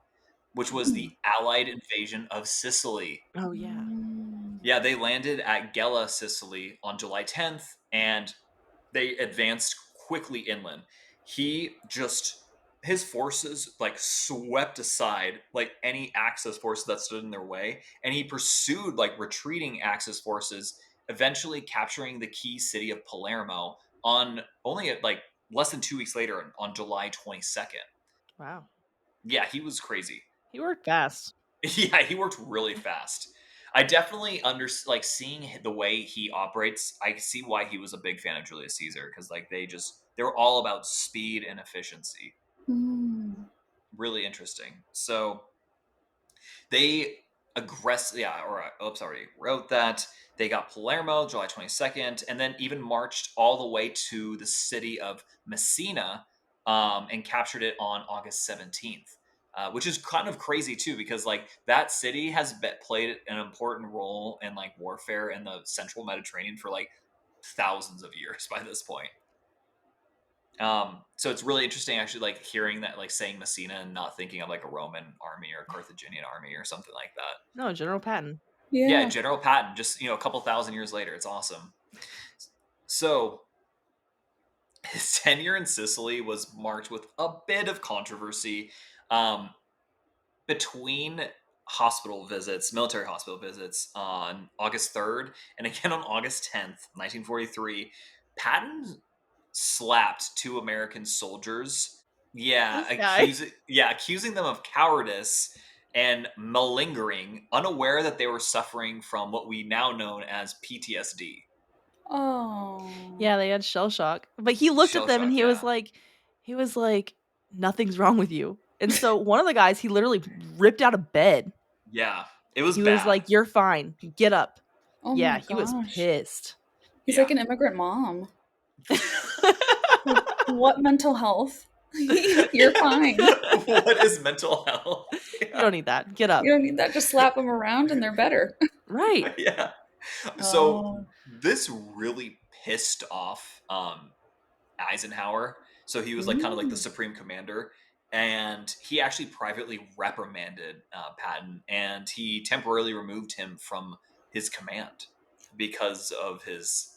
which was Hmm. the Allied invasion of Sicily. Oh yeah. Mm. Yeah, they landed at Gela, Sicily on July 10th, and they advanced quickly inland. He just his forces like swept aside like any Axis forces that stood in their way, and he pursued like retreating Axis forces, eventually capturing the key city of Palermo on only like less than 2 weeks later on July 22nd. Wow. Yeah, he was crazy. He worked fast. Yeah, he worked really fast. I definitely like seeing the way he operates. I see why he was a big fan of Julius Caesar because like they were all about speed and efficiency. Mm. Really interesting. So they sorry, wrote that they got Palermo July 22nd, and then even marched all the way to the city of Messina, and captured it on August 17th. Which is kind of crazy too, because like that city has played an important role in like warfare in the central Mediterranean for like thousands of years by this point. So it's really interesting actually like hearing that, like saying Messina and not thinking of like a Roman army or a Carthaginian army or something like that. No, General Patton. Yeah, Yeah. General Patton, just a couple thousand years later. It's awesome. So his tenure in Sicily was marked with a bit of controversy. Um, between military hospital visits on August 3rd and again on August 10th, 1943, Patton slapped two American soldiers. Yeah, This guy. accusing them of cowardice and malingering, unaware that they were suffering from what we now know as PTSD. Oh. Yeah, they had shell shock. But he looked at Shell them and shock, yeah. he was like, nothing's wrong with you. And so one of the guys, he literally ripped out of bed. Yeah, it was He was bad. like, "You're fine. Get up." Oh Yeah, my he was gosh. pissed. He's Yeah. like an immigrant mom. Like, what mental health? You're fine. What is mental health? You don't need that. Get up. You don't need that. Just slap them around and they're better. Right. Yeah. So Oh. this really pissed off Eisenhower. So he was like kind of like the supreme commander, and he actually privately reprimanded Patton, and he temporarily removed him from his command because of his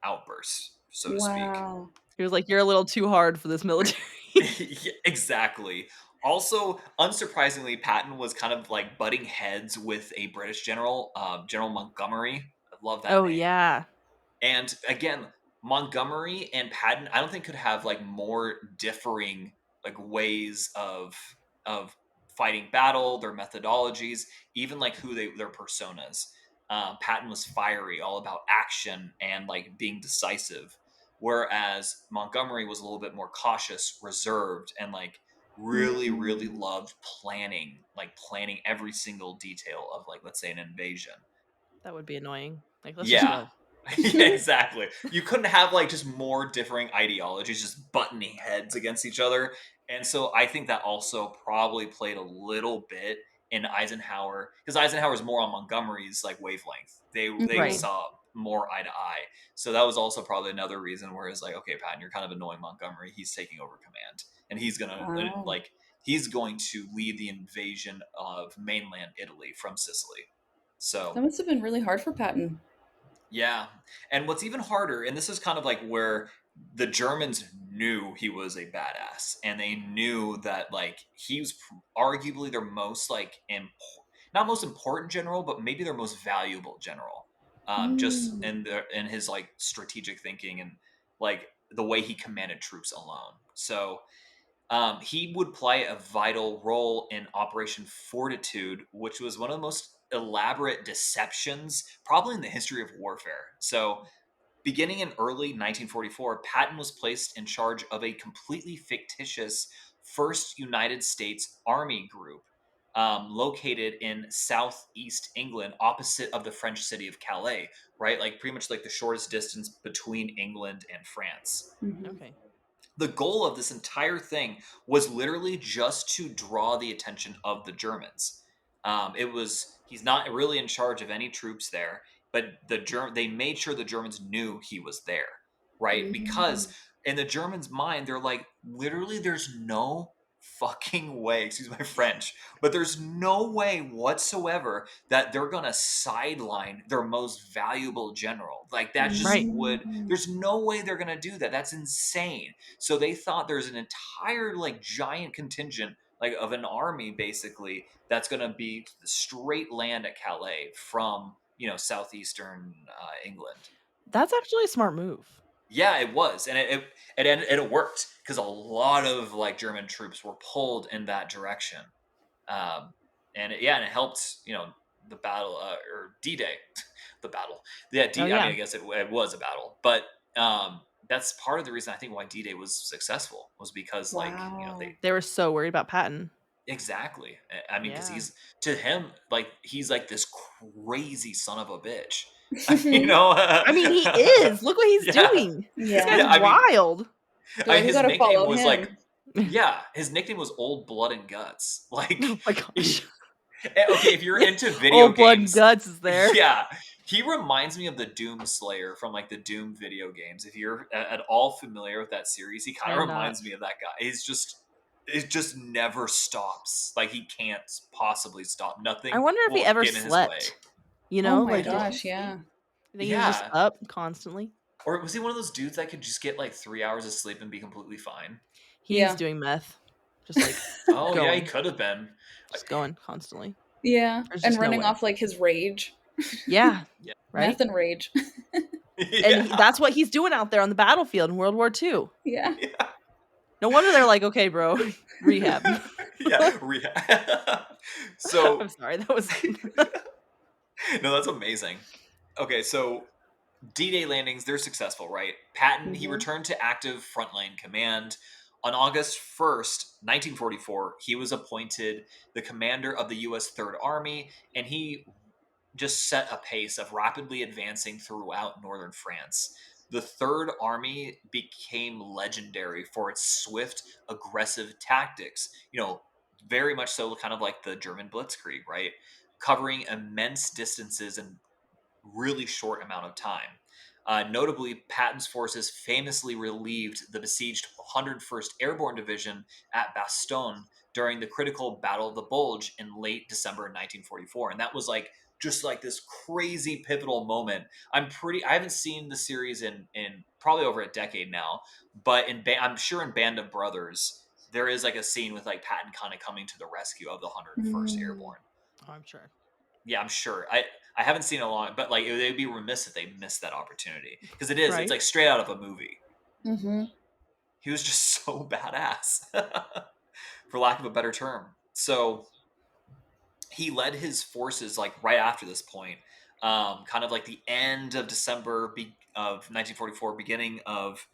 outbursts, so to speak. Wow. He was like, "You're a little too hard for this military." Yeah, exactly. Also, unsurprisingly, Patton was kind of like butting heads with a British general, General Montgomery. I love that Oh, name. yeah. And again, Montgomery and Patton, I don't think could have like more differing like ways of fighting battle, their methodologies, even like their personas. Patton was fiery, all about action and like being decisive, whereas Montgomery was a little bit more cautious, reserved, and like really Mm. loved planning every single detail of like, let's say, an invasion. That would be annoying. Like, let's just Yeah. go. Yeah, exactly. You couldn't have like just more differing ideologies just buttoning heads against each other. And so I think that also probably played a little bit in Eisenhower, because Eisenhower's more on Montgomery's like wavelength. They Right. Mhm. saw more eye to eye. So that was also probably another reason where it's like, okay, Patton, you're kind of annoying Montgomery. He's taking over command. And Wow. he's going to lead the invasion of mainland Italy from Sicily. That So must have been really hard for Patton. yeah. And what's even harder, and this is kind of like where the Germans knew he was a badass, and they knew that like he was arguably their most like not most important general, but maybe their most valuable general. Just Mm. in his like strategic thinking and like the way he commanded troops alone. So he would play a vital role in Operation Fortitude, which was one of the most elaborate deceptions, probably in the history of warfare. So, beginning in early 1944, Patton was placed in charge of a completely fictitious First United States Army group located in southeast England, opposite of the French city of Calais, right? Like, pretty much like the shortest distance between England and France. Mhm. Okay. The goal of this entire thing was literally just to draw the attention of the Germans. He's not really in charge of any troops there, but they made sure the Germans knew he was there, right? Because Mm. in the Germans' mind, they're like, literally, there's no fucking way, excuse my French, but there's no way whatsoever that they're gonna sideline their most valuable general. Like that just Right. Mm. there's no way they're gonna do that. That's insane. So they thought there's an entire like giant contingent like of an army basically that's going to be straight land at Calais from southeastern England. That's actually a smart move. Yeah, it was, and it worked because a lot of like German troops were pulled in that direction, and it helped the battle or D-Day, the battle. Yeah, Oh, I mean yeah. I guess it was a battle, but that's part of the reason I think why D-Day was successful was because like they Wow. They were so worried about Patton. exactly. I mean, because Yeah. he's to him like he's like this crazy son of a bitch. I mean, he is. Look what he's Yeah, doing. This Yeah. guy's yeah. I mean, wild. They're like, we his gotta nickname follow was like him. yeah, his nickname was Old Blood and Guts. Like, Oh my gosh. okay, if you're into video Old blood and games, guts is there. yeah, He reminds me of the Doom Slayer from like the Doom video games. If you're at all familiar with that series, he I kind of am not. reminds me of that guy. It just never stops. Like he can't possibly stop. I Nothing wonder if he will ever get in his way. slept. You Oh know, my I like did don't. he gosh, sleep? yeah. You think he was just Yeah. up constantly? Or was he one of those dudes that could just get like 3 hours of sleep and be completely fine? He's Yeah. doing meth, just like Oh yeah, he going, could have been. just going constantly. Yeah. There's And just no running way. off like his rage. Yeah, Yeah. right. Meth and rage. And Yeah. that's what he's doing out there on the battlefield in World War II. Yeah. Yeah. No wonder they're like, okay, bro, rehab. Yeah. Rehab. I'm So sorry, that was no, that's amazing. Okay, so D-Day landings, they're successful, right? Patton, he Hmm. returned to active frontline command. On August 1st, 1944, he was appointed the commander of the U.S. Third Army, and he just set a pace of rapidly advancing throughout northern France. The Third Army became legendary for its swift, aggressive tactics. Very much so, kind of like the German Blitzkrieg, right? Covering immense distances in really short amount of time. Notably, Patton's forces famously relieved the besieged 101st Airborne Division at Bastogne during the critical Battle of the Bulge in late December 1944, and that was like just like this crazy pivotal moment. I haven't seen the series in probably over a decade now, but I'm sure in Band of Brothers there is like a scene with like Patton kind of coming to the rescue of the 101st Mm. Airborne. Oh, I'm sure. Yeah, I'm sure. I haven't seen it long, but like they'd be remiss if they missed that opportunity because it's Right. like straight out of a movie. Hmm. He was just so badass, for lack of a better term. So he led his forces like right after this point, kind of like the end of December of 1944, beginning of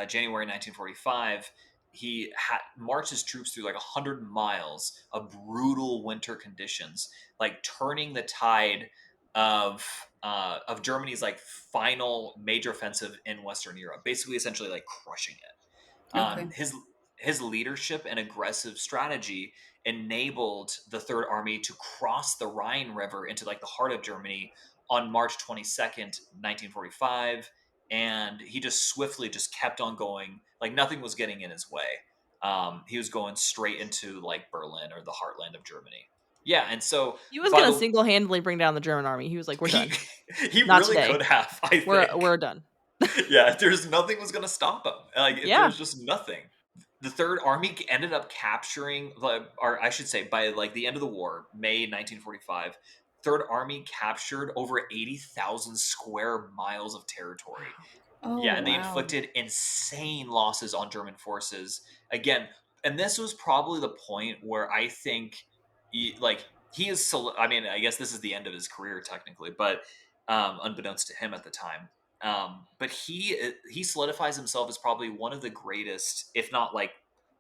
January 1945. He marched his troops through like 100 miles of brutal winter conditions, like turning the tide of Germany's like final major offensive in Western Europe, basically essentially like crushing it. Okay. His leadership and aggressive strategy enabled the Third Army to cross the Rhine River into like the heart of Germany on March 22nd, 1945, and he just swiftly just kept on going, like nothing was getting in his way. He was going straight into like Berlin or the heartland of Germany. Yeah, and so He was by gonna the single-handedly bring down the German army. He was like, "We're he done. he Not really today. could have, I We're think. done." Yeah, there's nothing was going to stop him. Like Yeah. there's just nothing. The Third Army ended up capturing, or I should say, by like the end of the war, May 1945, Third Army captured over 80,000 square miles of territory. Oh, Yeah, and they wow. inflicted insane losses on German forces. Again, and this was probably the point where I think, he is. I mean, I guess this is the end of his career technically, but unbeknownst to him at the time. But he solidifies himself as probably one of the greatest, if not like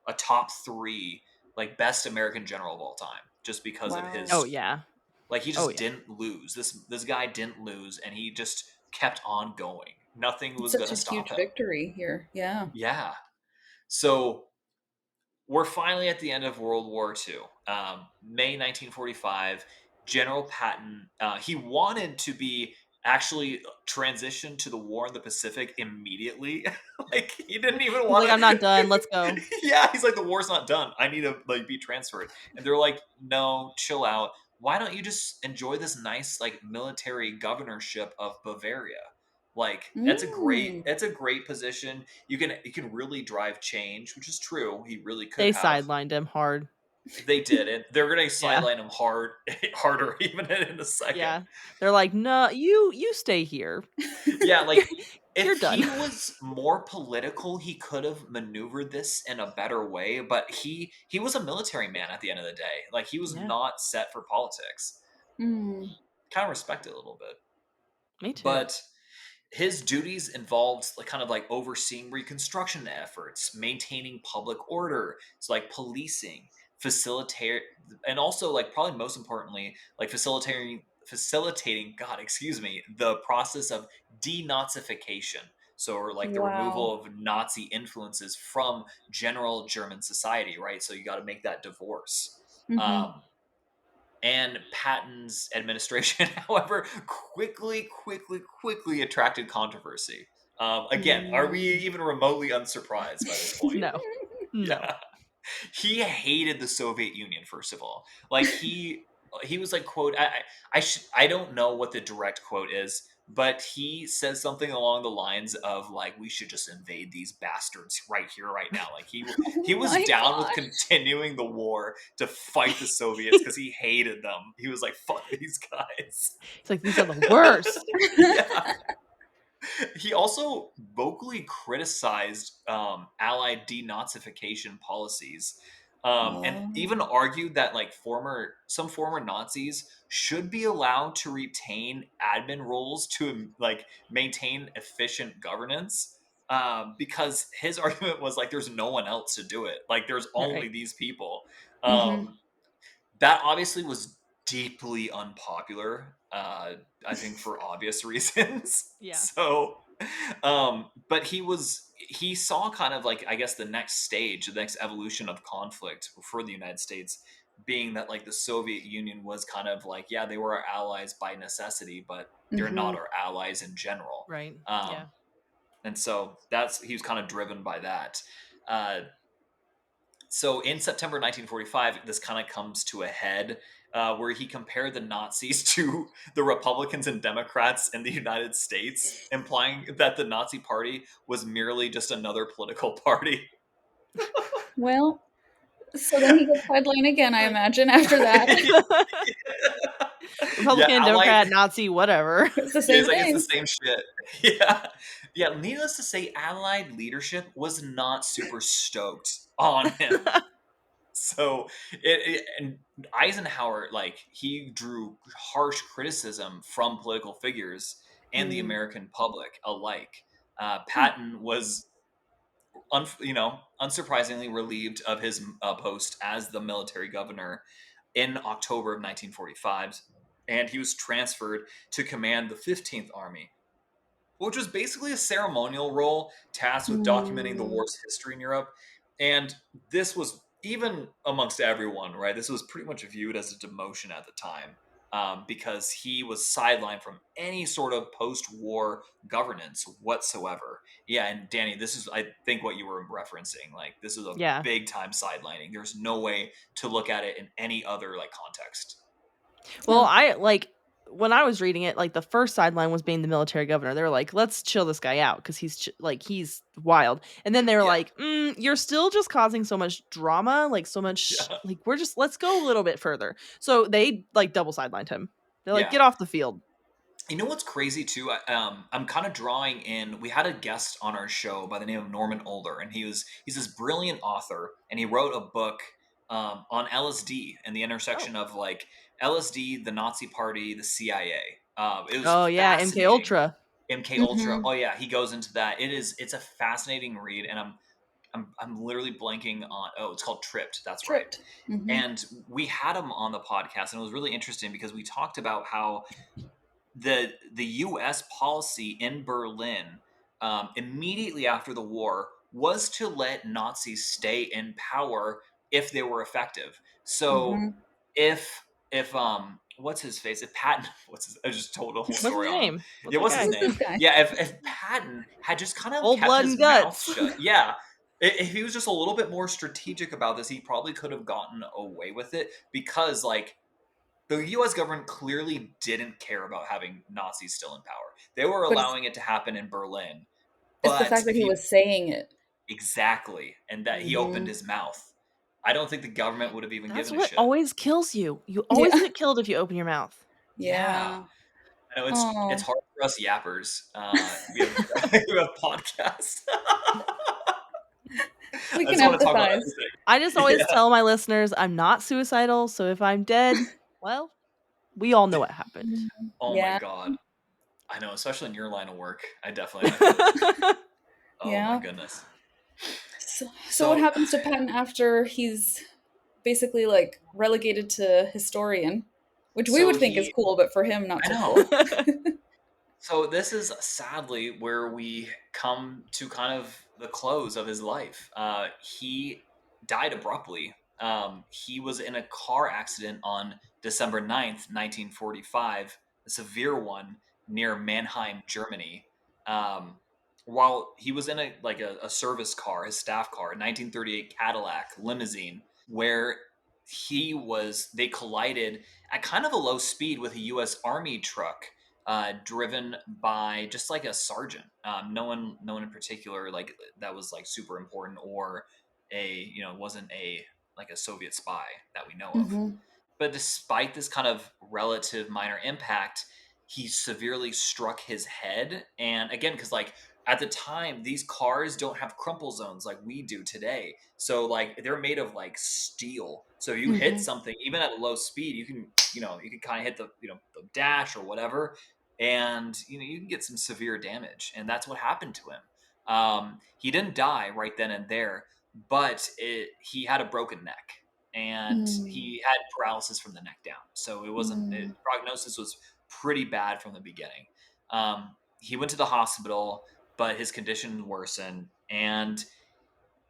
a top three, like best American general of all time, just because of Wow. Oh his yeah. like he Oh just yeah. didn't lose. This guy didn't lose, and he just kept on going. Nothing It's was such gonna a stop huge him. victory here. Yeah. Yeah. So we're finally at the end of World War II. May 1945. General Patton, he wanted to be actually transitioned to the war in the Pacific immediately. Like he didn't even He's want like, "I'm not to. done. Let's go." Yeah, he's like the war's not done. I need to like be transferred. And they're like, no, chill out. Why don't you just enjoy this nice like military governorship of Bavaria? Like Mm. it's a great position. You can really drive change, which is true. He really could They have. sidelined him hard. They did it. They're gonna Yeah. sideline him harder even in a second. Yeah. They're like, "No, you stay here. Yeah, like You're if done." he was more political, he could have maneuvered this in a better way. But he was a military man at the end of the day. Like he was Yeah. not set for politics. Mm. Kind of respect it a little bit, Me too. but his duties involved like kind of like overseeing reconstruction efforts, maintaining public order, so like policing, facilitate, and also like probably most importantly, like facilitating God, excuse me, the process of denazification. So, or like the Wow. removal of Nazi influences from general German society, right? So you got to make that divorce. Hmm. Um, And Patton's administration, however, quickly attracted controversy. Again, are we even remotely unsurprised by this point? No. Yeah. He hated the Soviet Union, first of all. Like he was like, quote, I don't know what the direct quote is, but he says something along the lines of like, we should just invade these bastards right here, right now. Like he Oh was my down with gosh. continuing the war to fight the Soviets because he hated them. He was like, fuck these guys. It's like, these are the worst. Yeah. He also vocally criticized Allied denazification policies, and even argued that like some former Nazis should be allowed to retain admin roles to like maintain efficient governance. Because his argument was like, there's no one else to do it. Like, there's only Right. these people. Mhm. That obviously was deeply unpopular. I think for obvious reasons. Yeah. So, but he saw kind of like, I guess, the next stage, the next evolution of conflict for the United States being that like the Soviet Union was kind of like, yeah, they were our allies by necessity, but they're not Mhm. our allies in general. Right. Yeah. And so he was kind of driven by that. Uh, so in September 1945, this kind of comes to a head, where he compared the Nazis to the Republicans and Democrats in the United States, implying that the Nazi Party was merely just another political party. Well, so then he gets sidelined again, I Like- imagine, after that. Yeah, Republican, Democrat, Nazi, whatever. It's the Yeah, same it's like it's the thing. same shit. Yeah, yeah. Needless to say, Allied leadership was not super stoked on him. So and Eisenhower, like, he drew harsh criticism from political figures and the Mm. American public alike. Patton was, unsurprisingly relieved of his post as the military governor in October of 1945, and he was transferred to command the 15th Army, which was basically a ceremonial role tasked with documenting the Mm. war's history in Europe. And this was, even amongst everyone, right? This was pretty much viewed as a demotion at the time, because he was sidelined from any sort of post-war governance whatsoever. Yeah, and Danny, this is, I think, what you were referencing. Like, this is a Yeah. big time sidelining. There's no way to look at it in any other like context. Well, Yeah. I like when I was reading it, like the first sideline was being the military governor. They were like, "Let's chill this guy out because he's wild." And then they were Yeah. like, "You're still just causing so much drama, like so much. Yeah. Like let's go a little bit further." So they like double sidelined him. They're like, Yeah. "Get off the field." You know what's crazy too? I'm kind of drawing in. We had a guest on our show by the name of Norman Older, and he's this brilliant author, and he wrote a book on LSD and the Oh, intersection of like LSD, the Nazi Party, the CIA. It was oh yeah, MK fascinating. Ultra. MK Ultra. Mhm. Oh yeah, he goes into that. It's a fascinating read, and I'm literally blanking on. Oh, it's called Tripped. That's right. Tripped. Mhm. And we had him on the podcast, and it was really interesting because we talked about how the U.S. policy in Berlin, immediately after the war, was to let Nazis stay in power if they were effective. So Mhm. if what's his face? If Patton, I just told the whole What's his story on him. name? What's Yeah, that what's his guy? Who's name? this guy? Yeah, if Patton had just kind of Old kept blood his and mouth guts. shut, yeah. If he was just a little bit more strategic about this, he probably could have gotten away with it, because like the U.S. government clearly didn't care about having Nazis still in power. They were But allowing it to happen in Berlin. it's the But fact that if he he was saying it. exactly, and that he opened Mhm. his mouth, I don't think the government would have even That's given a what shit. always kills you. You always Yeah. get killed if you open your mouth. Yeah, Yeah. I know it's Oh, hard for us yappers. We have we have podcasts. we I can just want to talk about empathize. everything. I just always Yeah. tell my listeners I'm not suicidal, so if I'm dead, well, we all know what happened. Mhm. Oh my Yeah. god, I know, especially in your line of work. I feel it. Oh my Yeah. goodness. So what So happens to Patton after he's basically like relegated to historian, which we so would think is he, cool, but for him not I so know. cool. So this is sadly where we come to kind of the close of his life. He died abruptly He was in a car accident on December 9th, 1945, a severe one near Mannheim, Germany. Um, while he was in a service car, his staff car, a 1938 Cadillac limousine, where they collided at kind of a low speed with a U.S. Army truck, driven by just like a sergeant. No one in particular like that was like super important, or wasn't a Soviet spy that we know of. Mm-hmm. But despite this kind of relative minor impact, he severely struck his head. And again, because like at the time, these cars don't have crumple zones like we do today. So like they're made of like steel. So you hit Mm-hmm. something, even at a low speed, you can kind of hit the dash or whatever, and you can get some severe damage. And that's what happened to him. He didn't die right then and there, but he had a broken neck, and he had paralysis from the neck down. So prognosis was pretty bad from the beginning. He went to the hospital, but his condition worsened, and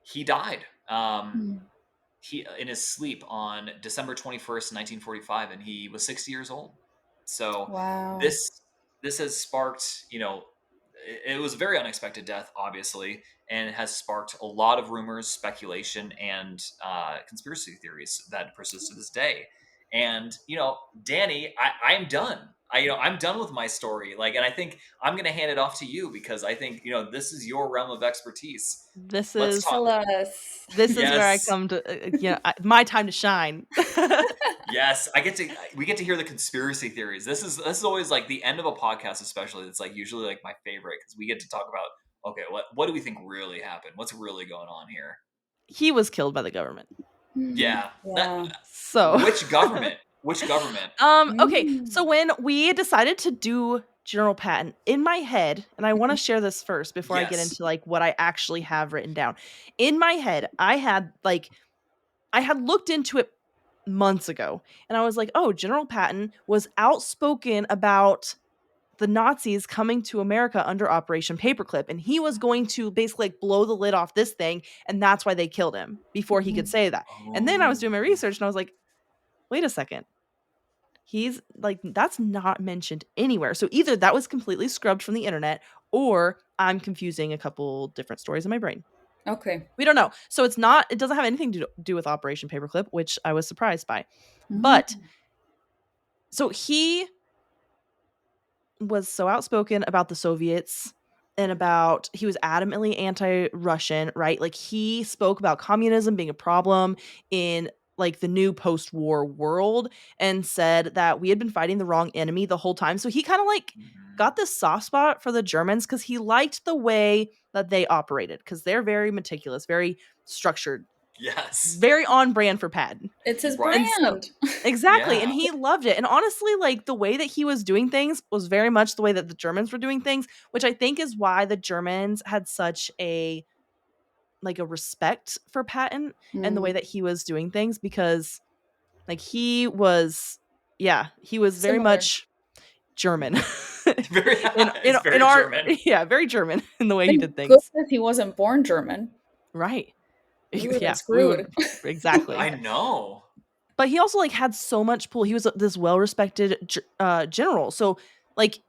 he died. He in his sleep on December 21st, 1945, and he was 60 years old. So Wow. this has sparked, it was a very unexpected death, obviously, and it has sparked a lot of rumors, speculation, and conspiracy theories that persist to this day. And Danny, I'm done. I'm done with my story. Like, and I think I'm gonna hand it off to you, because I think this is your realm of expertise. This Let's is talk. Tell us. this is where I Yes. come to my time to shine. Yes, we get to hear the conspiracy theories. This is always like the end of a podcast, especially. It's like usually like my favorite, because we get to talk about, okay, what do we think really happened? What's really going on here? He was killed by the government. Yeah. Yeah. So Which government? Which government? Okay, so when we decided to do General Patton, in my head, and I want to share this first before I get Yes. into like what I actually have written down. In my head, I had looked into it months ago, and I was like, "Oh, General Patton was outspoken about the Nazis coming to America under Operation Paperclip, and he was going to basically like blow the lid off this thing, and that's why they killed him before he could say that." And then I was doing my Oh. research, and I was like, "Wait a second. He's like, that's not mentioned anywhere." So either that was completely scrubbed from the internet, or I'm confusing a couple different stories in my brain. Okay. We don't know. So it doesn't have anything to do with Operation Paperclip, which I was surprised by. But so he was so outspoken about the Soviets, and about he was adamantly anti-Russian, right? Like he spoke about communism being a problem in like the new post-war world, and said that we had been fighting the wrong enemy the whole time. So he kind of like got this soft spot for the Germans, because he liked the way that they operated, because they're very meticulous, very structured, Yes. very on brand for Patton. It's his Right. And so brand. exactly, and Yeah. he loved it. And honestly, like the way that he was doing things was very much the way that the Germans were doing things, which I think is why the Germans had such a respect for Patton and the way that he was doing things, because like he was very Similar. much German. Very, in it's in very our German. very German in the way he Thank did things. goodness he wasn't born German. Right. We would have been Yeah, we would screwed. exactly. I know. But he also like had so much pull. He was this well-respected general. So like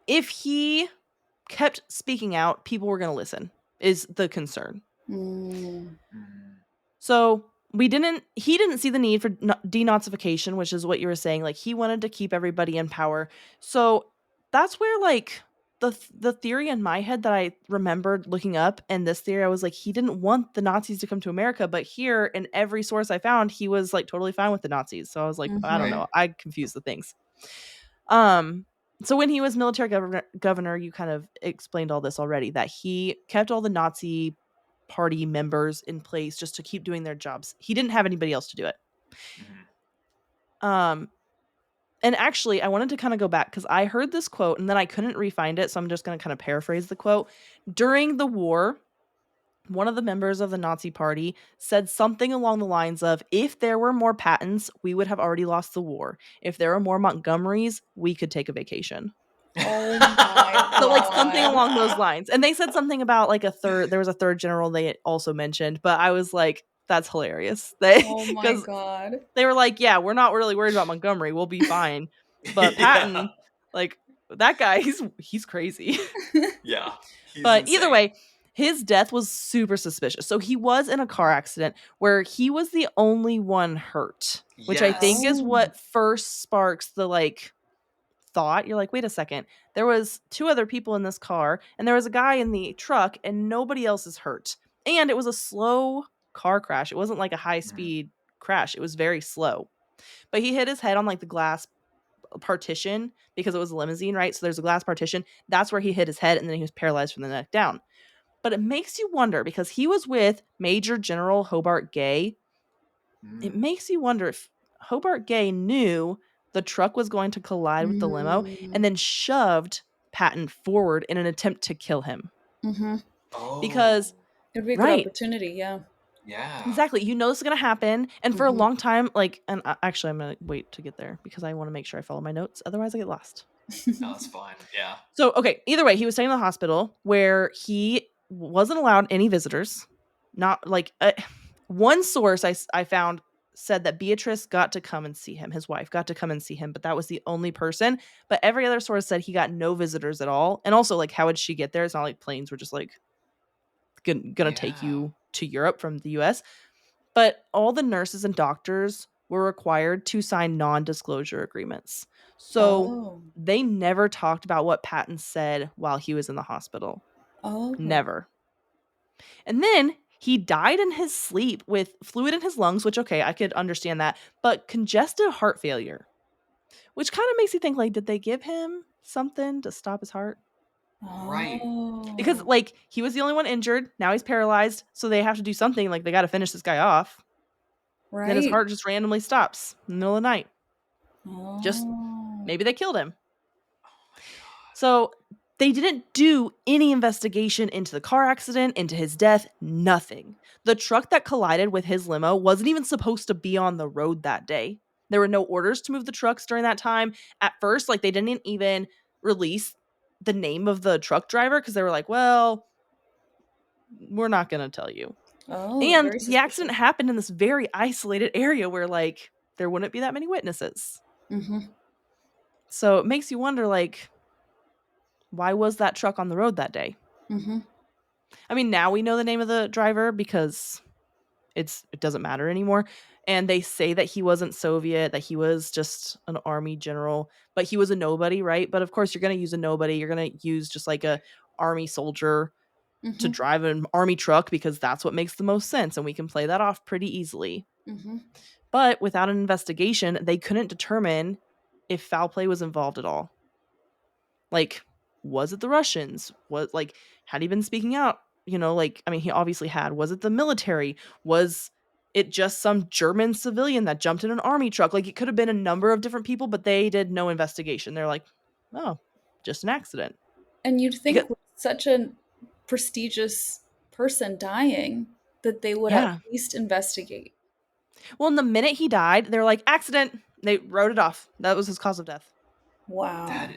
if he kept speaking out, people were going to listen, is the concern. So he didn't see the need for denazification, which is what you were saying. Like he wanted to keep everybody in power. So that's where like the theory in my head that I remembered looking up, and this theory, I was like, he didn't want the Nazis to come to America, but here in every source I found, he was like totally fine with the Nazis. So I was like, I don't Right. know, I confused the things. So when he was military governor, you kind of explained all this already, that he kept all the Nazi party members in place just to keep doing their jobs. He didn't have anybody else to do it. And actually, I wanted to kind of go back, because I heard this quote and then I couldn't re-find it, so I'm just going to kind of paraphrase the quote. During the war, one of the members of the Nazi party said something along the lines of, "If there were more Pattons, we would have already lost the war. If there were more Montgomerys, we could take a vacation." Oh my So like something god. along those lines. And they said something about like there was a third general they also mentioned, but I was like, that's hilarious. Oh my Because god. they were like, yeah, we're not really worried about Montgomery. We'll be fine. But Yeah. Patton, like that guy, he's crazy. Yeah. He's But either insane. way, his death was super suspicious. So he was in a car accident where he was the only one hurt, which I think Yes. is Oh. what first sparks the like thought. You're like, wait a second. There was two other people in this car and there was a guy in the truck and nobody else is hurt. And it was a slow car crash. It wasn't like a high Mhm. speed crash. It was very slow. But he hit his head on like the glass partition because it was a limousine, right? So there's a glass partition. That's where he hit his head and then he was paralyzed from the neck down. But it makes you wonder because he was with Major General Hobart Gay. It Mm. makes you wonder if Hobart Gay knew the truck was going to collide with the limo and Mm. then shoved Patton forward in an attempt to kill him. Mm-hmm. Because, Oh. It'd be a good right, opportunity, yeah. Yeah. exactly. You know this is going to happen. And for a Mm-hmm. long time, like, and actually, I'm going to wait to get there because I want to make sure I follow my notes. Otherwise, I get lost. No, that's fine. Yeah. So, okay, either way, he was staying in the hospital where he wasn't allowed any visitors. Not like one source I found said that Beatrice got to come and see him. His wife got to come and see him, but that was the only person. But every other source said he got no visitors at all. And also, like, how would she get there? It's not like planes were just like gonna take Yeah. you to Europe from the US. But all the nurses and doctors were required to sign non-disclosure agreements. So Oh. they never talked about what Patton said while he was in the hospital. Oh. Never. And then he died in his sleep with fluid in his lungs, which, okay, I could understand that, but congestive heart failure, which kind of makes you think, like, did they give him something to stop his heart? Right. Because, Oh. like, he was the only one injured. Now he's paralyzed. So they have to do something. Like, they got to finish this guy off. Then his Right. heart just randomly stops in the middle of the night. Just Oh. maybe they killed him. Oh my god. So they didn't do any investigation into the car accident, into his death, nothing. The truck that collided with his limo wasn't even supposed to be on the road that day. There were no orders to move the trucks during that time. At first, like, they didn't even release the name of the truck driver because they were like, well, we're not going to tell you. Oh, And very the accident suspicious. happened in this very isolated area where, like, there wouldn't be that many witnesses. Mm-hmm. So it makes you wonder, like, why was that truck on the road that day? Mm-hmm. I mean, now we know the name of the driver because it doesn't matter anymore. And they say that he wasn't Soviet, that he was just an army general, but he was a nobody, right? But of course, you're going to use a nobody. You're going to use just like a army soldier to Mm-hmm. drive an army truck because that's what makes the most sense, and we can play that off pretty easily. Mm-hmm. But without an investigation, they couldn't determine if foul play was involved at all. Like, was it the Russians? Was, like, had he been speaking out? You know, like, I mean, he obviously had. Was it the military? Was it just some German civilian that jumped in an army truck? Like, it could have been a number of different people, but they did no investigation. They're like, oh, just an accident. And you'd Because, think with such a prestigious person dying that they would at yeah. least investigate. Well, in the minute he died, they're like, accident. They wrote it off. That was his cause of death. Wow. That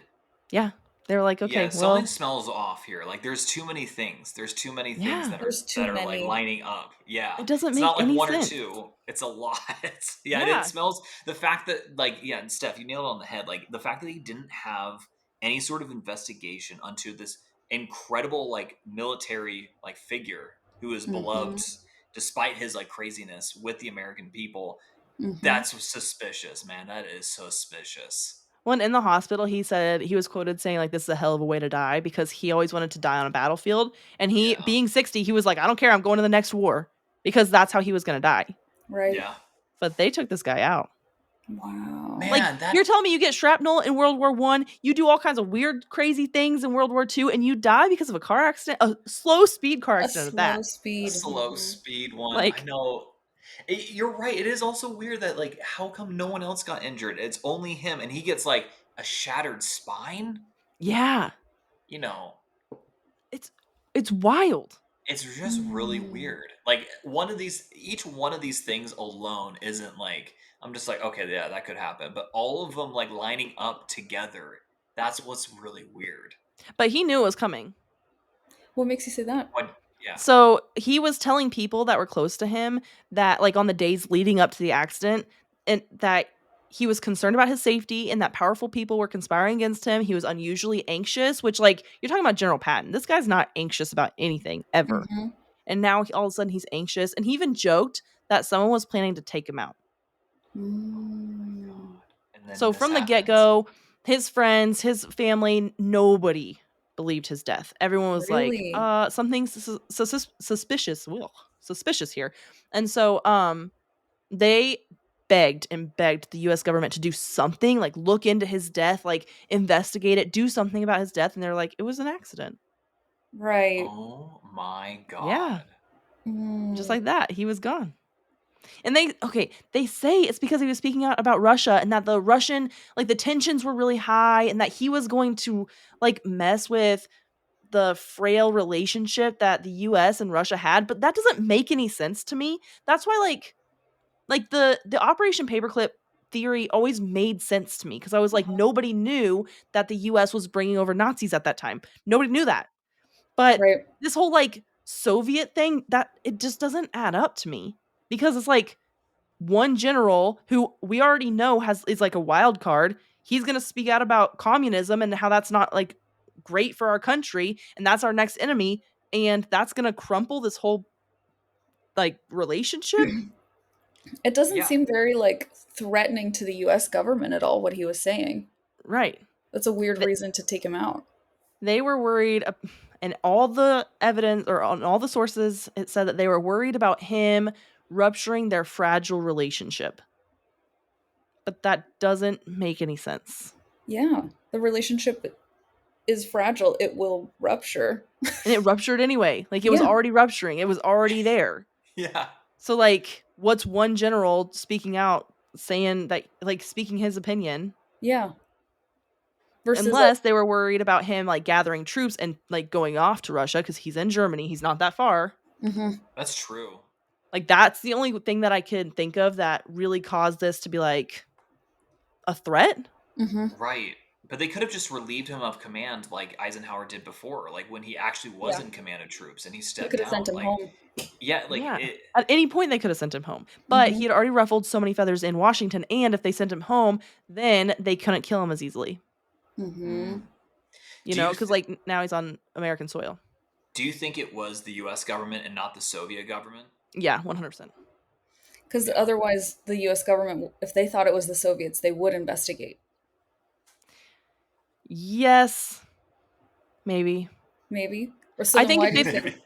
Yeah. They were like, Yeah, okay, something well, smells off here. Like there's too many things. There's too many things yeah. that are There's too like many. lining up. Yeah. It doesn't It's make not like any one or sense. two. It's a lot. Yeah, and it Yeah. smells the fact that like yeah, and Steph, you nailed it on the head. Like the fact that he didn't have any sort of investigation onto this incredible like military like figure who is beloved Mm-hmm. despite his like craziness with the American people. Mm-hmm. That's suspicious, man. That is suspicious. When in the hospital, he said he was quoted saying, like, this is a hell of a way to die because he always wanted to die on a battlefield. And he, Yeah. being 60, he was like, I don't care. I'm going to the next war because that's how he was going to die. Right. Yeah. But they took this guy out. Wow. Man, Like, that you're telling me you get shrapnel in World War One, you do all kinds of weird, crazy things in World War Two, and you die because of a car accident, a slow speed car A accident at slow that. a speed. slow Mhm. speed one. I Like, know. You're right. It is also weird that like how come no one else got injured? It's only him, and he gets like a shattered spine. yeah, You know, it's it's wild. it's just really Mm. weird. Like each one of these things alone isn't like I'm just like okay, yeah, that could happen. But all of them like lining up together, that's what's really weird. But he knew it was coming. What makes you say that? What Yeah. So he was telling people that were close to him that, like, on the days leading up to the accident, and that he was concerned about his safety and that powerful people were conspiring against him. He was unusually anxious, which, like, you're talking about General Patton. This guy's not anxious about anything ever. Mm-hmm. And now all of a sudden he's anxious. And he even joked that someone was planning to take him out. Mm. And then So this from the get happens. go, his friends, his family, nobody believed his death. Everyone was like, Really? something's suspicious. Ugh, suspicious here. And so they begged and begged the US government to do something, like look into his death, like investigate it, do something about his death. And they're like, it was an accident. Right. Oh my Yeah. god. Just Mm. like that. He was gone. And they say it's because he was speaking out about Russia and that the Russian, like, the tensions were really high and that he was going to, like, mess with the frail relationship that the US and Russia had, but that doesn't make any sense to me. That's why, like the Operation Paperclip theory always made sense to me because I was like, nobody knew that the US was bringing over Nazis at that time. Nobody knew that. But Right. this whole, like, Soviet thing, that it just doesn't add up to me because it's like one general who we already know is like a wild card. He's going to speak out about communism and how that's not, like, great for our country and that's our next enemy, and that's going to crumple this whole, like, relationship. It doesn't Yeah. seem very like threatening to the US government at all what he was saying. Right. That's a weird Th- reason to take him out. they were worried, and all the evidence or on all the sources, it said that they were worried about him rupturing their fragile relationship, but that doesn't make any sense. Yeah. The relationship is fragile. It will rupture. And it ruptured anyway. Like, it was Yeah. already rupturing. It was already there. Yeah. So, like, what's one general speaking out saying that, like, speaking his opinion? Yeah. Versus like Unless they were worried about him, like, gathering troops and, like, going off to Russia because he's in Germany. He's not that far. mhm. That's true. Like, that's the only thing that I could think of that really caused this to be, like, a threat. Mhm. Right. But they could have just relieved him of command like Eisenhower did before, like when he actually was Yeah. in command of troops and he They stepped could have sent down. him Like, home. yeah, like Yeah. it. At any point, they could have sent him home. But he Mhm. had already ruffled so many feathers in Washington. And if they sent him home, then they couldn't kill him as easily. Mhm. Mm. You Do know, you because, th- like, now he's on American soil. do you think it was the U.S. government and not the Soviet government? Yeah, 100%. Cuz Yeah. otherwise the US government if they thought it was the Soviets, they would investigate. Yes, maybe. Maybe. Or so I then think why if do you they Maybe. think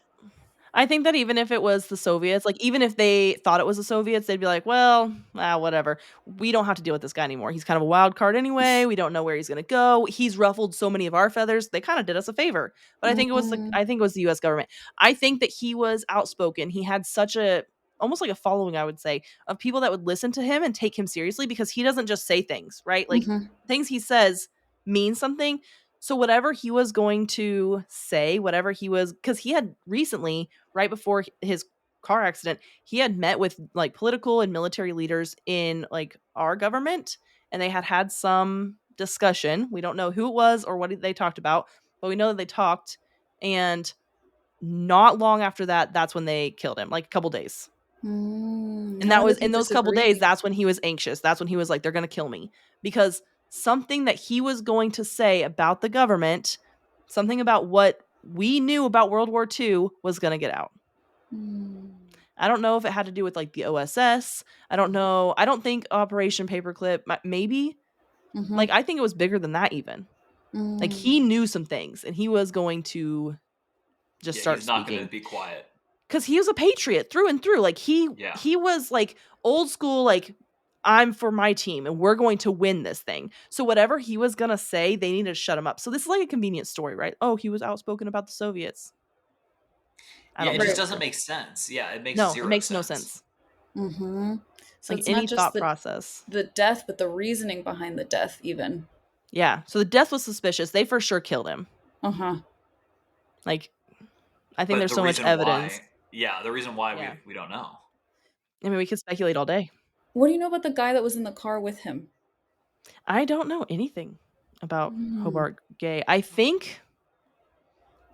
I think that even if it was the Soviets, like, even if they thought it was the Soviets, they'd be like, well, whatever. We don't have to deal with this guy anymore. He's kind of a wild card anyway. We don't know where he's going to go. He's ruffled so many of our feathers. They kind of did us a favor. But Mm. I think it was the US government. I think that he was outspoken. He had such a almost like a following, I would say, of people that would listen to him and take him seriously because he doesn't just say things, right? Like, Mhm. things he says mean something. So whatever he was going to say, whatever he was, because he had recently, right before his car accident, he had met with, like, political and military leaders in, like, our government, and they had some discussion. We don't know who it was or what they talked about, but we know that they talked. And not long after that, that's when they killed him, like a couple days. And How that was did they in those couple days, disagree? that's when he was anxious. That's when he was like, they're going to kill me because something that he was going to say about the government, something about what we knew about World War II was going to get out. Mm. I don't know if it had to do with, like, the OSS. I don't know. I don't think Operation Paperclip, maybe. Like, Mhm. I think it was bigger than that even. Like, he Mm. knew some things and he was going to just Yeah, start he's not going to speaking. be quiet. Cuz he was a patriot through and through. Like, Yeah. he was, like, old school, like, I'm for my team and we're going to win this thing. So whatever he was going to say, they needed to shut him up. So this is like a convenient story, right? Oh, he was outspoken about the Soviets. I Yeah, don't it think just Right. so. doesn't make sense. Yeah, it makes No, it zero makes no sense. sense. Mhm. So Like, it's not any just thought the process. death, but the reasoning behind the death even. Yeah. So the death was suspicious. They for sure killed him. Uh-huh. Like, I think But there's the so much reason evidence. why, yeah, the reason why Yeah. we don't know. I mean, we could speculate all day. What do you know about the guy that was in the car with him? I don't know anything about Mm. Hobart Gay. I think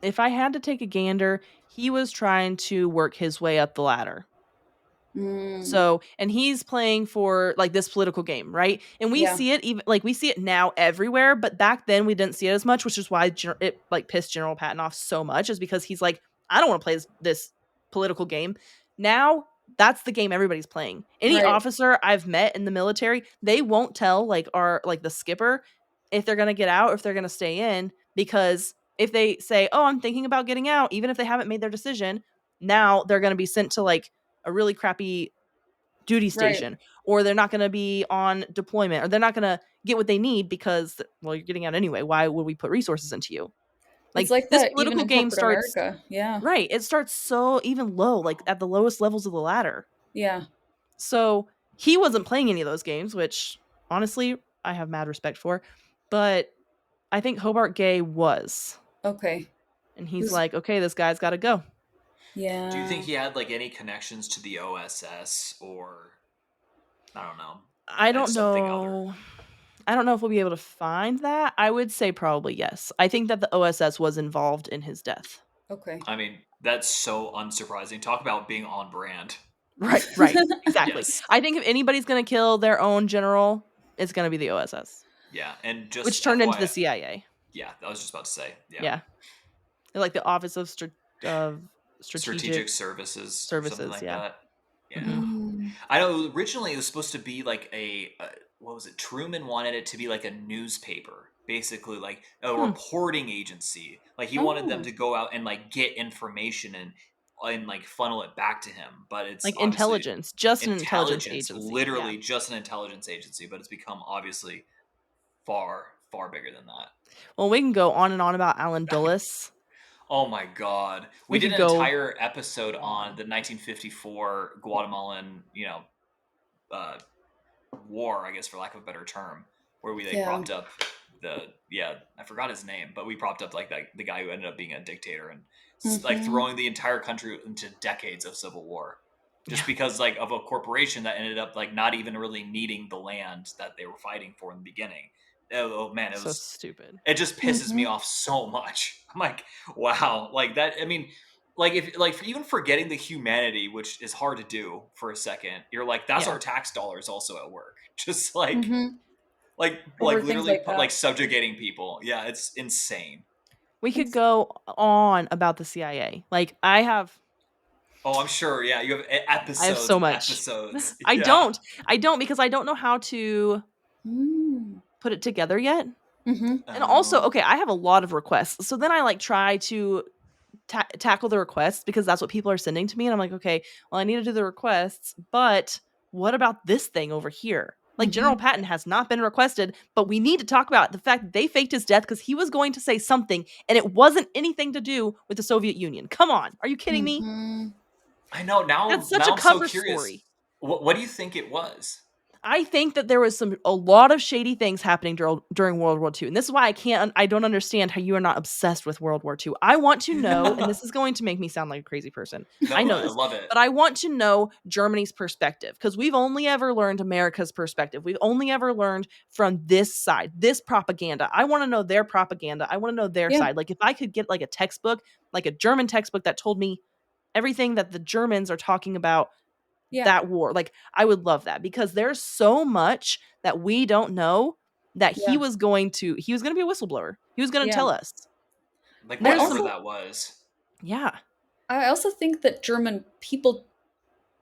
if I had to take a gander, he was trying to work his way up the ladder. Mm, So, and he's playing for like this political game, right? And we yeah. see it even like we see it now everywhere, but back then we didn't see it as much, which is why it like pissed General Patton off so much, is because he's like, I don't want to play this political game. Now that's the game everybody's playing. Any Right. officer I've met in the military, they won't tell like the skipper if they're gonna get out or if they're gonna stay in, because if they say, "Oh, I'm thinking about getting out," even if they haven't made their decision, now they're gonna be sent to like a really crappy duty Right. station, or they're not going to be on deployment, or they're not going to get what they need because, well, you're getting out anyway. Why would we put resources into you? It's Like like this that even political in game corporate starts, America. Yeah. right, it starts so even low, like at the lowest levels of the ladder. Yeah. So he wasn't playing any of those games, which honestly I have mad respect for, but I think Hobart Gay was, Okay. and he's Who's like, okay, this guy's got to go. Do you yeah. think he had like any connections to the OSS, or I don't know, I and don't something other? know. I don't know if we'll be able to find that. I would say probably yes. I think that the OSS was involved in his death. Okay. I mean, that's so unsurprising. Talk about being on brand. Right, right. Exactly. Yes. I think if anybody's going to kill their own general, it's going to be the OSS, Yeah, and which just turned into the FYI, CIA. yeah, I was just about to say, yeah. Yeah. They're like the Office of Strategic Strategic services, something Services. like Yeah. that. Yeah. Hmm. Mm, I know originally it was supposed to be like what was it? Truman wanted it to be like a newspaper, basically like a Hmm. reporting agency. Like he wanted them oh. to go out and like get information and like funnel it back to him. But it's Like obviously intelligence, just an intelligence intelligence, agency. Yeah. literally just an intelligence agency, but it's become obviously far bigger than that. Well, we can go on and on about Alan Dulles. Oh my God. We We did could an go entire episode on on. the 1954 Guatemalan, uh, war, I guess, for lack of a better term, where we like Yeah. propped up I forgot his name, but we propped up like the guy who ended up being a dictator and like Mm-hmm. throwing the entire country into decades of civil war. Yeah. Just because like of a corporation that ended up like not even really needing the land that they were fighting for in the beginning. Oh man, So stupid. it just pisses me Mm-hmm. off so much. I'm like, wow, like that. I mean, like if like even forgetting the humanity, which is hard to do for a second, you're like, that's Yeah. our tax dollars also at work. Just Mm-hmm. like Over things literally like put like that. subjugating people. Yeah, it's insane. We could It's go on about the CIA. Like Oh, I'm sure. Yeah, you have I have episodes so and much. episodes. I Yeah. don't. I don't because I don't know how to mm. put it together yet. Mm-hmm. And also, Oh. okay, I have a lot of requests. So then I like try to tackle the requests because that's what people are sending to me. And I'm like, okay, well, I need to do the requests, but what about this thing over here? Like General Mm-hmm. Patton has not been requested, but we need to talk about the fact that they faked his death because he was going to say something and it wasn't anything to do with the Soviet Union. Come on. Are you kidding me? Mm-hmm. I know. That's Now such a I'm so cover curious. story. What do you think it was? I think that there was a lot of shady things happening during World War II. And this is why I don't understand how you are not obsessed with World War II. I want to know, and No, this is going to make me sound like a crazy person. I know I this, love it. but I want to know Germany's perspective because we've only ever learned America's perspective. We've only ever learned from this side, this propaganda. I want to know their propaganda. I want to know their Yeah. side. Like if I could get like a textbook, like a German textbook that told me everything that the Germans are talking about Yeah. that war. Like I would love that because there's so much that we don't know that Yeah. he was going to be a whistleblower. He was going to Yeah. tell us. Like I There's whatever some also that was. yeah. I also think that German people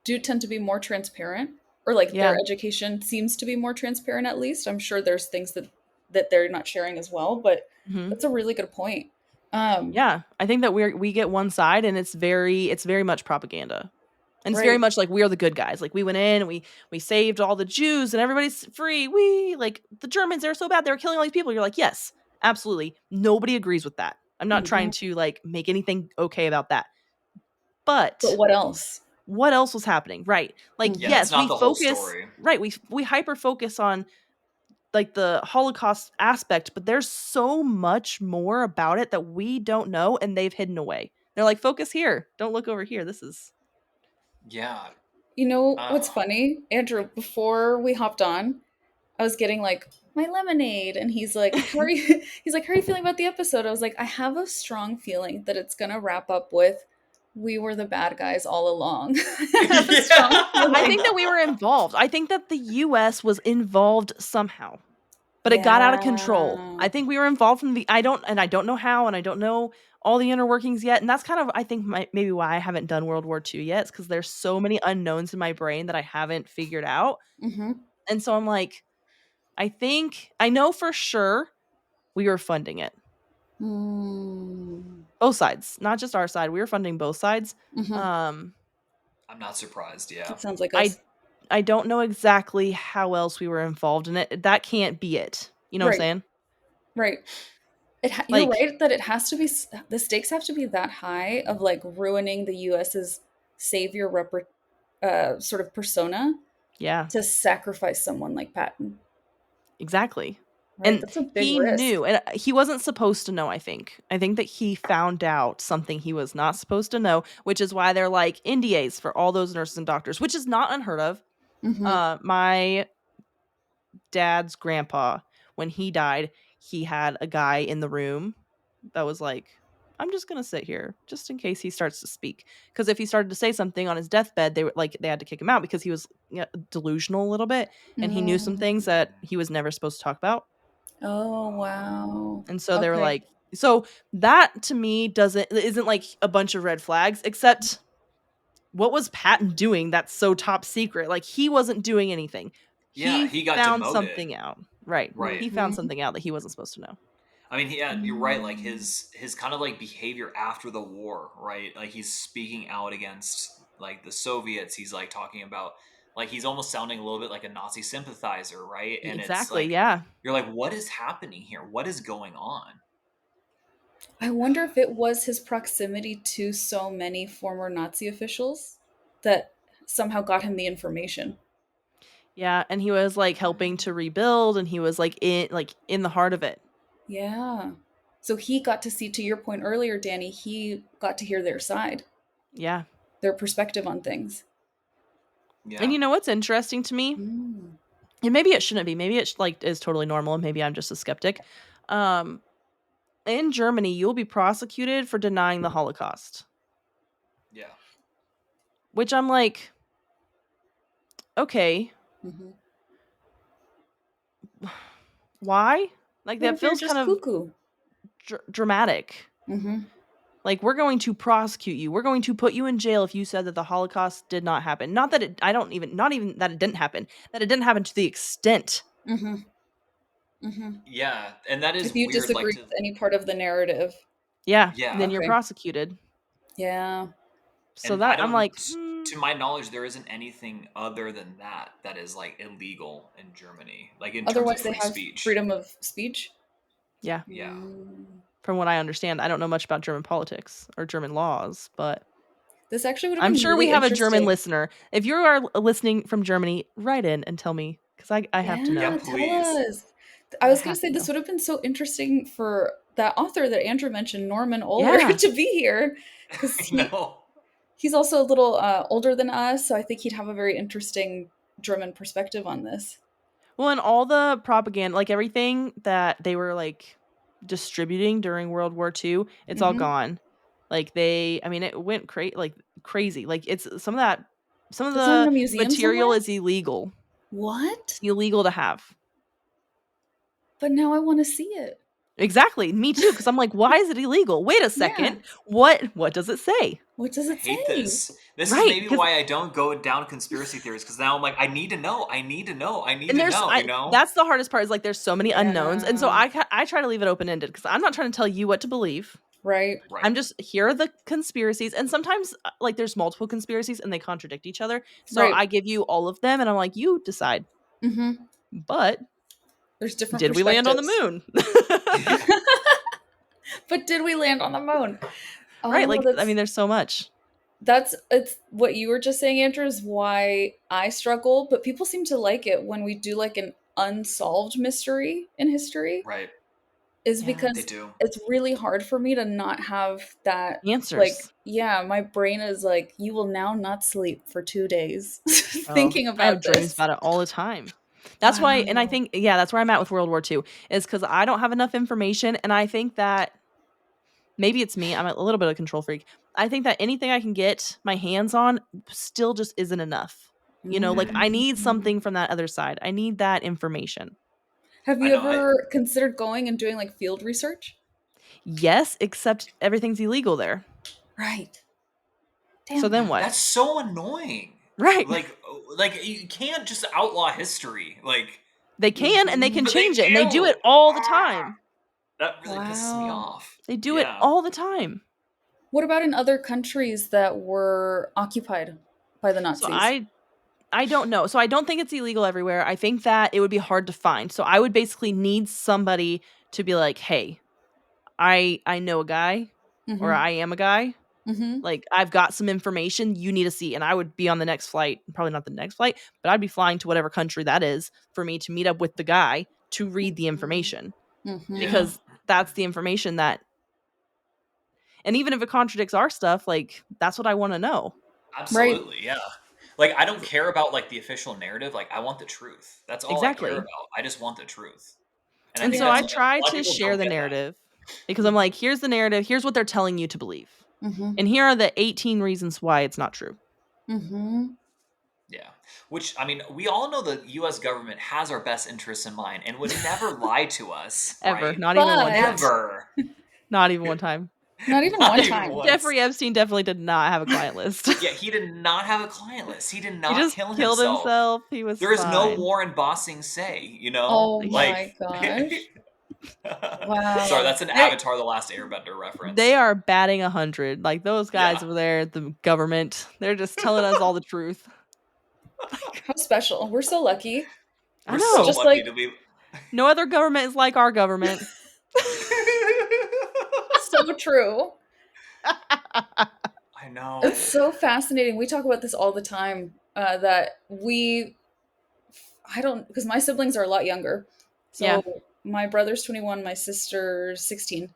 do tend to be more transparent, or like their Yeah. education seems to be more transparent at least. I'm sure there's things that they're not sharing as well, but Mhm. that's a really good point. Um Yeah, I think that we get one side and it's very much propaganda. And it's very right. much like we are the good guys. Like we went in and we saved all the Jews and everybody's free. We like the Germans, they're so bad. They were killing all these people. You're like, "Yes, absolutely. Nobody agrees with that." I'm not trying Mhm. to like make anything okay about that. But But what else? what else was happening? Right. Like Yeah, Mhm. that's yes, not we the whole focus story. right, we hyper focus on like the Holocaust aspect, but there's so much more about it that we don't know and they've hidden away. They're like, focus here. Don't look over here. This is Yeah. You know what's Uh, funny, Andrew? Before we hopped on, I was getting like my lemonade, and he's like, "How are you?" He's like, "How are you feeling about the episode?" I was like, "I have a strong feeling that it's gonna wrap up with we were the bad guys all along." I have a strong I feeling. think that we were involved. I think that the US was involved somehow, but it got out of control. Yeah. I think we were involved from the I don't know how, and I don't know all the inner workings yet. And that's kind of, I think, maybe why I haven't done World War II yet. It's because there's so many unknowns in my brain that I haven't figured out. Mm-hmm. And so I'm like, I know for sure we were funding it. Mm. Both sides, not just our side. We were funding both sides. Mm-hmm. Um, I'm not surprised. Yeah. That sounds like I us. I don't know exactly how else we were involved in it. That can't be it. You know what I'm Right. saying? Right. You're Like, right that it has to be the stakes have to be that high of like ruining the US's savior sort of persona yeah, to sacrifice someone like Patton. exactly. Right? And That's a big he risk. knew, and he wasn't supposed to know, I think. I think that he found out something he was not supposed to know, which is why they're like NDAs for all those nurses and doctors, which is not unheard of. Mm-hmm. My dad's grandpa, when he died, he had a guy in the room that was like, I'm just gonna sit here just in case he starts to speak. Because if he started to say something on his deathbed, they had to kick him out because he was, delusional a little bit, and he knew some things that Mm. he was never supposed to talk about. Oh wow. Oh. And so they were Okay. like, so that to me isn't like a bunch of red flags, except what was Patton doing that's so top secret? Like, he wasn't doing anything. Yeah, He he got found demoted. something out. Right. Right. He found Mm-hmm. something out that he wasn't supposed to know. I mean, yeah, you're right. Like Mm. his kind of like behavior after the war, right? Like he's speaking out against like the Soviets. He's like talking about like he's almost sounding a little bit like a Nazi sympathizer, right? And it's Exactly. like Yeah. you're like, what is happening here? What is going on? I wonder if it was his proximity to so many former Nazi officials that somehow got him the information. Yeah. And he was like helping Mm. to rebuild, and he was like in the heart of it. Yeah. So he got to see, to your point earlier, Danny, he got to hear their side, Yeah. their perspective on things. And Yeah. you know what's interesting to me? Mm. And maybe it shouldn't be. Maybe it like is totally normal, and maybe I'm just a skeptic. Um, in Germany, you'll be prosecuted for denying the Holocaust, Yeah. which I'm like, okay, Hmm. why? Like, What that if you're feels kind just of cuckoo? dramatic. Hmm. Like, we're going to prosecute you. We're going to put you in jail if you said that the Holocaust did not happen. Not that it, I don't even, not even that it didn't happen, that it didn't happen to the extent. Hmm. Hmm. Yeah. And that is If you weird. Like disagree to with any part of the narrative. Yeah, yeah. then you're Okay. prosecuted. Yeah. So And I that I'm don't, like, to my knowledge, there isn't anything other than that is like illegal in Germany, like in terms of Otherwise, they free have speech. freedom of speech. yeah. Yeah. Mm. From what I understand, I don't know much about German politics or German laws, but This actually would have I'm been sure we really have a German interesting. listener. If you are listening from Germany, write in and tell me, because I have to Yeah, know. Yeah, tell please. us. I I was going have to say to this know. would have been so interesting for that author that Andrew mentioned, Norman Ohler, Yeah. to be here because I know. he's also a little older than us, so I think he'd have a very interesting German perspective on this. Well, and all the propaganda, like everything that they were like distributing during World War II, it's all Hmm. gone. Like I mean, it went crazy. Like it's some of So it's not in a the museum material somewhere? is illegal. What? It's illegal to have. But now I want to see it. Exactly. Me too. Because I'm like, why is it illegal? Wait a Yeah. second. What does it say? What does I it hate say? this. This is Right. maybe Because why I don't go down conspiracy theories because now I'm like, I need to know. I need to know. I need and to there's know, you I know? that's the hardest part is like there's so many unknowns, and so Yeah. I try to leave it open ended because I'm not trying to tell you what to believe. Right. Right. I'm just here are the conspiracies, and sometimes like there's multiple conspiracies and they contradict each other. So Right. I give you all of them, and I'm like, you decide. Hmm. But There's different did we land on the perspectives. moon? But did we land on the moon? Right? Oh, Like I mean, there's so much. that's it's what you were just saying, Andrew, is why I struggle, but people seem to like it when we do like an unsolved mystery in history, Right. is Yeah, They because do. it's really hard for me to not have that, like, answers. yeah, my brain is like, you will now not sleep for 2 days Oh, thinking I have about dreams this. about it all the time. That's why, and I Wow. think, that's where I'm at with World War II, is because I don't have enough information, and I think that maybe it's me. I'm a little bit of a control freak. I think that anything I can get my hands on still just isn't enough. Like I need Mm. something from that other side. I need that information. Have I you know. ever considered going and doing like field research? Yes, except everything's illegal there. Right. So Damn then that. what? That's so annoying. Right. Like you can't just outlaw history. Like, They can, and they can but they change it, and they do it do. all the Ah, time. that really pisses me Wow. off. They do it Yeah. all the time. What about in other countries that were occupied by the So Nazis? I don't know. So I don't think it's illegal everywhere. I think that it would be hard to find. So I would basically need somebody to be like, "Hey, I know a guy, or Mm-hmm. I am a guy. Mm-hmm. Like I've got some information you need to see." And I would be on the next flight, probably not the next flight, but I'd be flying to whatever country that is for me to meet up with the guy to read the information, Mm-hmm. Yeah. because that's the information that, and even if it contradicts our stuff, like that's what I want to know. Right. Absolutely. Yeah. Like I don't care about like the official narrative. Like I want the truth. That's all I care Exactly. about. I just want the truth. And I And think so Yeah. I that's a try lot of to people share don't the get that. narrative because I'm like, here's the narrative, here's what they're telling you to believe. Mm-hmm. And here are the 18 reasons why it's not true. Mm-hmm. Yeah. Which, I mean, we all know the US government has our best interests in mind and would never lie to us, Ever. right? Not even one time. But Never. Not even one time. not even Not one even time. once. Jeffrey Epstein definitely did not have a client list. Yeah, he did not have a client list. He did He not just kill killed himself. himself. He was There is no fine. war in Bossing Say, you know? Oh Like, my gosh. Sorry, Wow. that's an they Avatar The Last Airbender they reference. are batting 100. Like those guys Yeah. over there, the government, they're just telling us all the truth. How special. We're so lucky. I We're But so know. just lucky like to be. No other government is like our government. so true. I know. It's so fascinating. We talk about this all the time. That I don't, because my siblings are a lot younger. Yeah, So my brother's 21, my sister's 16.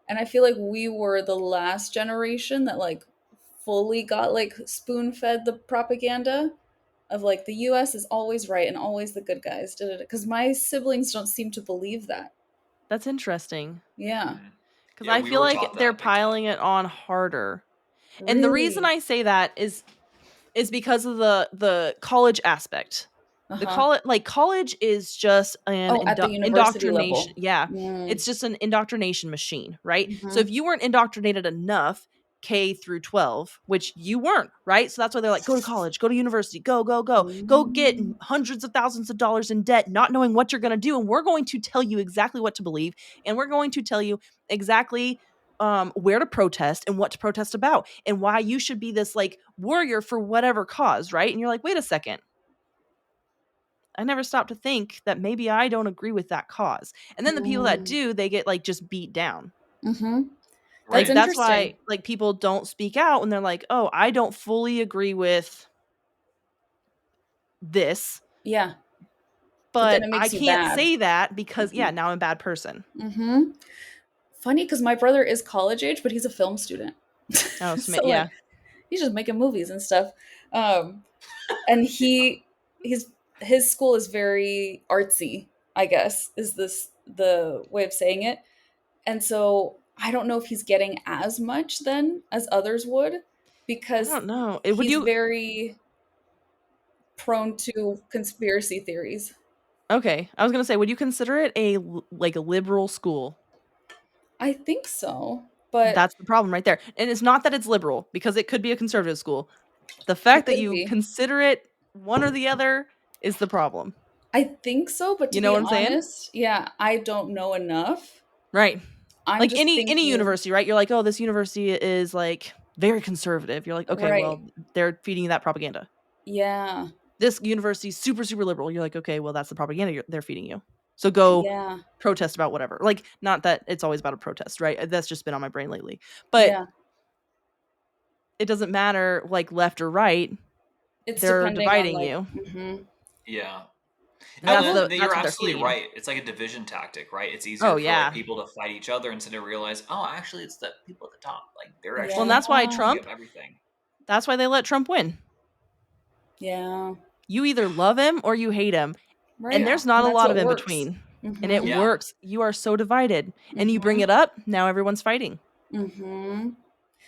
And I feel like we were the last generation that like fully got like spoon fed the propaganda of like the US is always right and always the good guys. Because my siblings don't seem to believe that. that's interesting. Yeah. Mhm. Because Yeah, I we feel were like taught they're that big time. piling it on harder. And the reason Really? I say that is because of the college aspect. Uh The huh. college is just an Oh, at the university indoctrination. level. Yeah, Mm. it's just an indoctrination machine, right? So Hmm. if you weren't indoctrinated enough, K through 12, which you weren't, right? So that's why they're like, go to college, go to university, go get Mm. hundreds of thousands of dollars in debt, not knowing what you're going to do, and we're going to tell you exactly what to believe, and we're going to tell you exactly where to protest and what to protest about, and why you should be this like warrior for whatever cause, right? And you're like, wait a second, I never stop to think that maybe I don't agree with that cause. And then the people that Mm. do, they get like just beat down. Hmm. That's Like Right. that's why interesting. like people don't speak out when they're like, "Oh, I don't fully agree with this, Yeah. But then but it I makes you can't bad. say that because Hmm. now I'm a bad person." Hmm. Funny because my brother is college age, but he's a film student. Oh, So yeah. like he's just making movies and stuff. Um, and he's his school is very artsy, I guess, is this the way of saying it. And so I don't know if he's getting as much then as others would I because don't know. Would he's you very prone to conspiracy theories. Okay, I was going to say, would you consider it like a liberal school? I think so, but That's the problem right there. And it's not that it's liberal because it could be a conservative school. The it fact that could you be. consider it one or the other is the problem. I think so, but to You know be what I'm saying? honest, yeah, I don't know enough. Right. I'm Like just any thinking, university, right? You're like, "Oh, this university is like very conservative." You're like, "Okay, right. well, they're feeding you that propaganda." Yeah. This university is super super liberal. You're like, "Okay, well, that's the propaganda they're feeding you." So go Yeah. protest about whatever. Like not that it's always about a protest, right? That's just been on my brain lately. But Yeah. it doesn't matter like left or right. It's They're depending on dividing like, you. Yeah. And I No, will. you're that's what they're absolutely feeding you. right. It's like a division tactic, right? It's Oh, easier for like yeah. people to fight each other instead of realize, oh, actually, it's the people at the top. Like they're Well, actually and the Yeah. that's why majority Trump, of everything. that's why they let Trump win. Yeah. You either love him or you hate him. Right. And there's not And a that's lot what of in works. between. And it Mm-hmm. Yeah. works. You are so divided. And you bring Mm-hmm. it up, now everyone's fighting. Mm-hmm.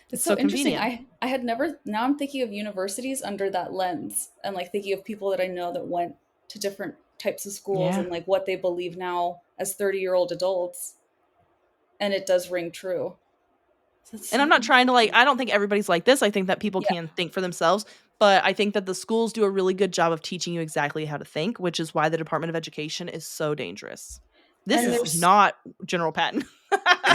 It's It's so so interesting. convenient. I had never, now I'm thinking of universities under that lens and like thinking of people that I know that went to different types of schools Yeah. and like what they believe now as 30-year-old adults. And it does ring true. So that's And so I'm not trying to interesting. I don't think everybody's like this. I think that people Yeah. can think for themselves, but I think that the schools do a really good job of teaching you exactly how to think, which is why the Department of Education is so dangerous. This And Yeah. is there's, not General Patton.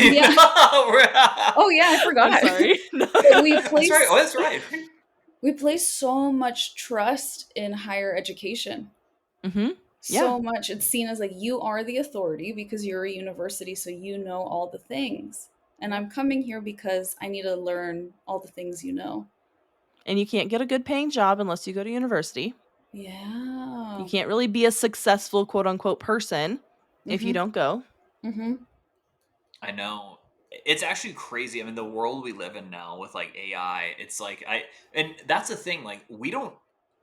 yeah. Oh, yeah, I I'm forgot. sorry. No. But we That's right. Oh, place that's right. we place so much trust in higher education. Mhm. Yeah. So much. It's seen as like you are the authority because you're a university, so you know all the things. And I'm coming here because I need to learn all the things you know. And you can't get a good paying job unless you go to university. You Yeah. can't really be a successful quote unquote person if you Mm-hmm. don't go. Mm-hmm. I know. It's actually crazy. I mean, the world we live in now with like AI, it's like and that's the thing, like we don't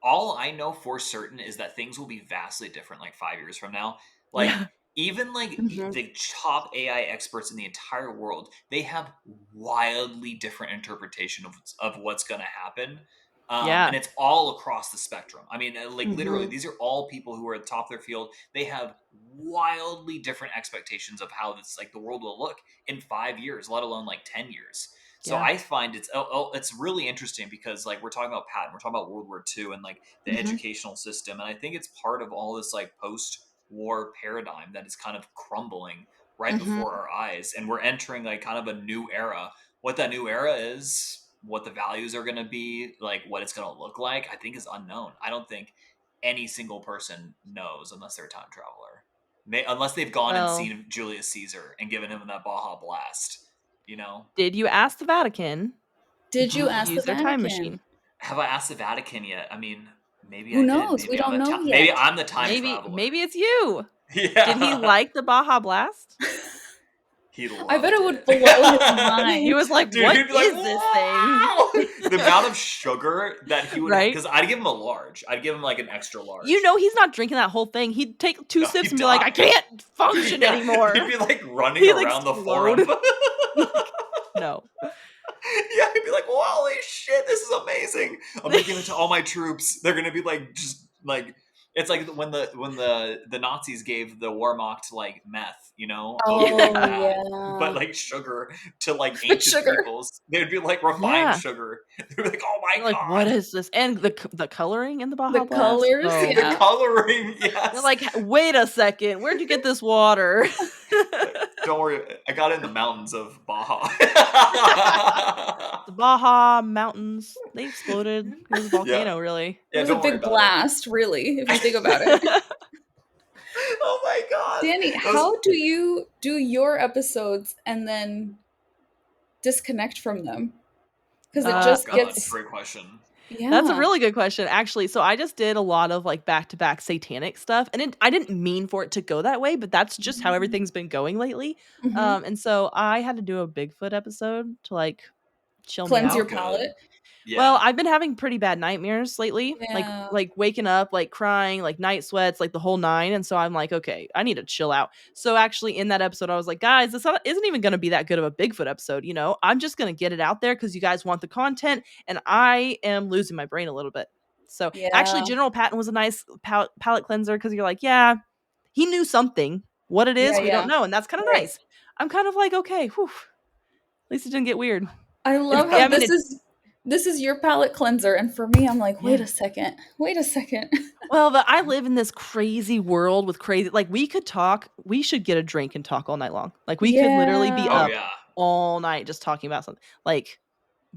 all I know for certain is that things will be vastly different like 5 years from now. Like Yeah. even like Mm-hmm. the top AI experts in the entire world, they have wildly different interpretation of what's going to happen. Yeah. And it's all across the spectrum. I mean, like literally, Mm-hmm. these are all people who are at the top of their field. They have wildly different expectations of how this like the world will look in 5 years, let alone like 10 years. So Yeah. I find it's really interesting because like we're talking about Patton, we're talking about World War II and like the Mm-hmm. educational system, and I think it's part of all this like post-war paradigm that is kind of crumbling right Mm-hmm. before our eyes, and we're entering like kind of a new era. What that new era is, what the values are going to be, like what it's going to look like, I think is unknown. I don't think any single person knows unless they're a time traveler. Unless they've gone and Well, seen Julius Caesar and given him that Baja Blast, you know? did you ask the Vatican Did if you you could ask the use their time Vatican? machine? Have I asked the Vatican yet? I mean, maybe Who I did. knows? We don't know Maybe yet. I'm the time Maybe traveler. maybe it's you. Did he Yeah. like the Baja Blast? He I bet loved it would it. blow his He mind. was like, Dude, "What he'd be like, is this thing?" wow! The amount of sugar that he would, Right? because I'd give him a large. I'd give him like an extra You large. know he's not drinking that whole thing. He'd take 2 No, sips he'd and be like, "I die. can't function Yeah, he'd anymore." be like running He'd around the explode. forum. Like, no. Yeah, he'd be like, "Holy shit, this is amazing! I'm gonna give it to all my troops. They're gonna be like, just like, it's like when the Nazis gave the Wehrmacht like meth, you know, opium Oh and that, yeah. but like sugar to like But ancient sugar. peoples. They'd be like refined Yeah. sugar. They'd be like, "Oh my They're like, "What god, is this?" And the coloring in the The Baja Blast? colors, Oh. the yeah. coloring, They're yes." like, "Wait a second. Where'd you get this water?" Like, don't worry, I got it in the mountains of Baja. The Baja Mountains, they exploded. It was a Yeah, volcano, really. It yeah. was a Don't worry big about it. blast, really, if you think about it. Oh my god. Danny, Those how do you do your episodes and then disconnect from them? Because it Uh, Oh just god, okay. gets, great question. That's a yeah. really good question, actually. So I just did a lot of like back-to-back satanic stuff, and I didn't mean for it to go that way, but that's just how everything's been going lately. Mm-hmm. And so I had to do a Bigfoot episode to like chill me Cleanse Oh your out. good. palate. Well, Yeah. I've been having pretty bad nightmares lately, Yeah. like waking up, like crying, like night sweats, like the whole nine. And so I'm like, okay, I need to chill out. So actually, in that episode, I was like, guys, isn't even going to be that good of a Bigfoot episode. I'm just going to get it out there because you guys want the content, and I am losing my brain a little bit. So actually, Yeah. General Patton was a nice palate cleanser because you're like, yeah, he knew something. What it Yeah. is, we don't Yeah. know, and that's kind of Right. nice. I'm kind of like, okay, whew, at least it didn't get weird. I It's, love how I mean, it's this is your palate cleanser, and for me, I'm like, wait yeah. a second, wait a second. Well, but I live in this crazy world with crazy like we could talk, we should get a drink and talk all night long. Like we could literally be Oh Yeah. up yeah. all night just talking about something. Like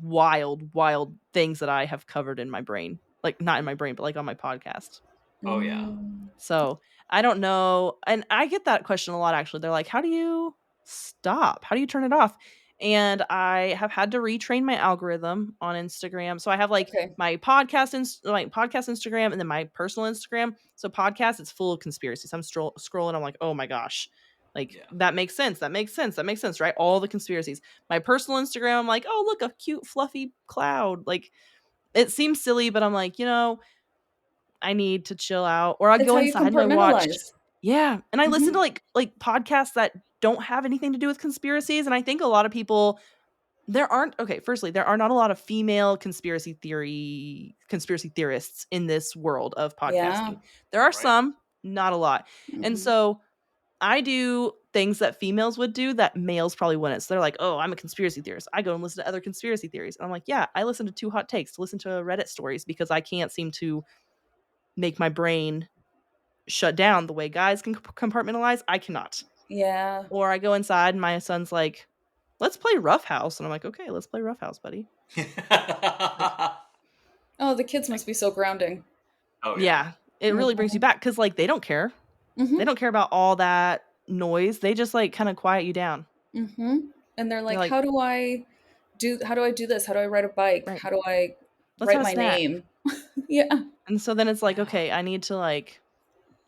wild things that I have covered in my brain. Like not in my brain, but like on my podcast. Oh yeah. Mm. So, I don't know, and I get that question a lot actually. They're like, "How do you stop? How do you turn it off?" And I have had to retrain my algorithm on Instagram. So I have like Okay. my podcast Instagram and then my personal Instagram. So podcast, it's full of conspiracies. I'm scrolling. I'm like, oh my gosh, like Yeah. that makes sense. That makes sense. That makes sense, right? All the conspiracies. My personal Instagram, I'm like, oh look, a cute fluffy cloud. Like it seems silly, but I'm like, I need to chill out, or I It's go how you inside and I watch. compartmentalize. Yeah, and I listen to Mhm. like podcasts that don't have anything to do with conspiracies, and I think a lot of people there aren't okay, firstly, there are not a lot of female conspiracy theorists in this world of Yeah. podcasting. There are Right. some, not a lot. And Mhm. so I do things that females would do that males probably wouldn't. So they're like, "Oh, I'm a conspiracy theorist. I go and listen to other conspiracy theories." And I'm like, "Yeah, I listen to Two Hot Takes to listen to Reddit stories because I can't seem to make my brain shut down the way guys can compartmentalize. I cannot." Yeah. Or I go inside and my son's like, "Let's play Rough House." And I'm like, "Okay, let's play Rough House, buddy." Like, Oh, the kids like must be so grounding. Oh yeah. yeah, it really brings you Mhm. back cuz like they don't care. They Mhm. don't care about all that noise. They just like kind of quiet you down. Mhm. And they're They're like, like, how do I do this? How do I ride a bike? "Right. How do I Let's write have a my snack." name? Yeah. And so then it's like, Yeah. "Okay, I need to like."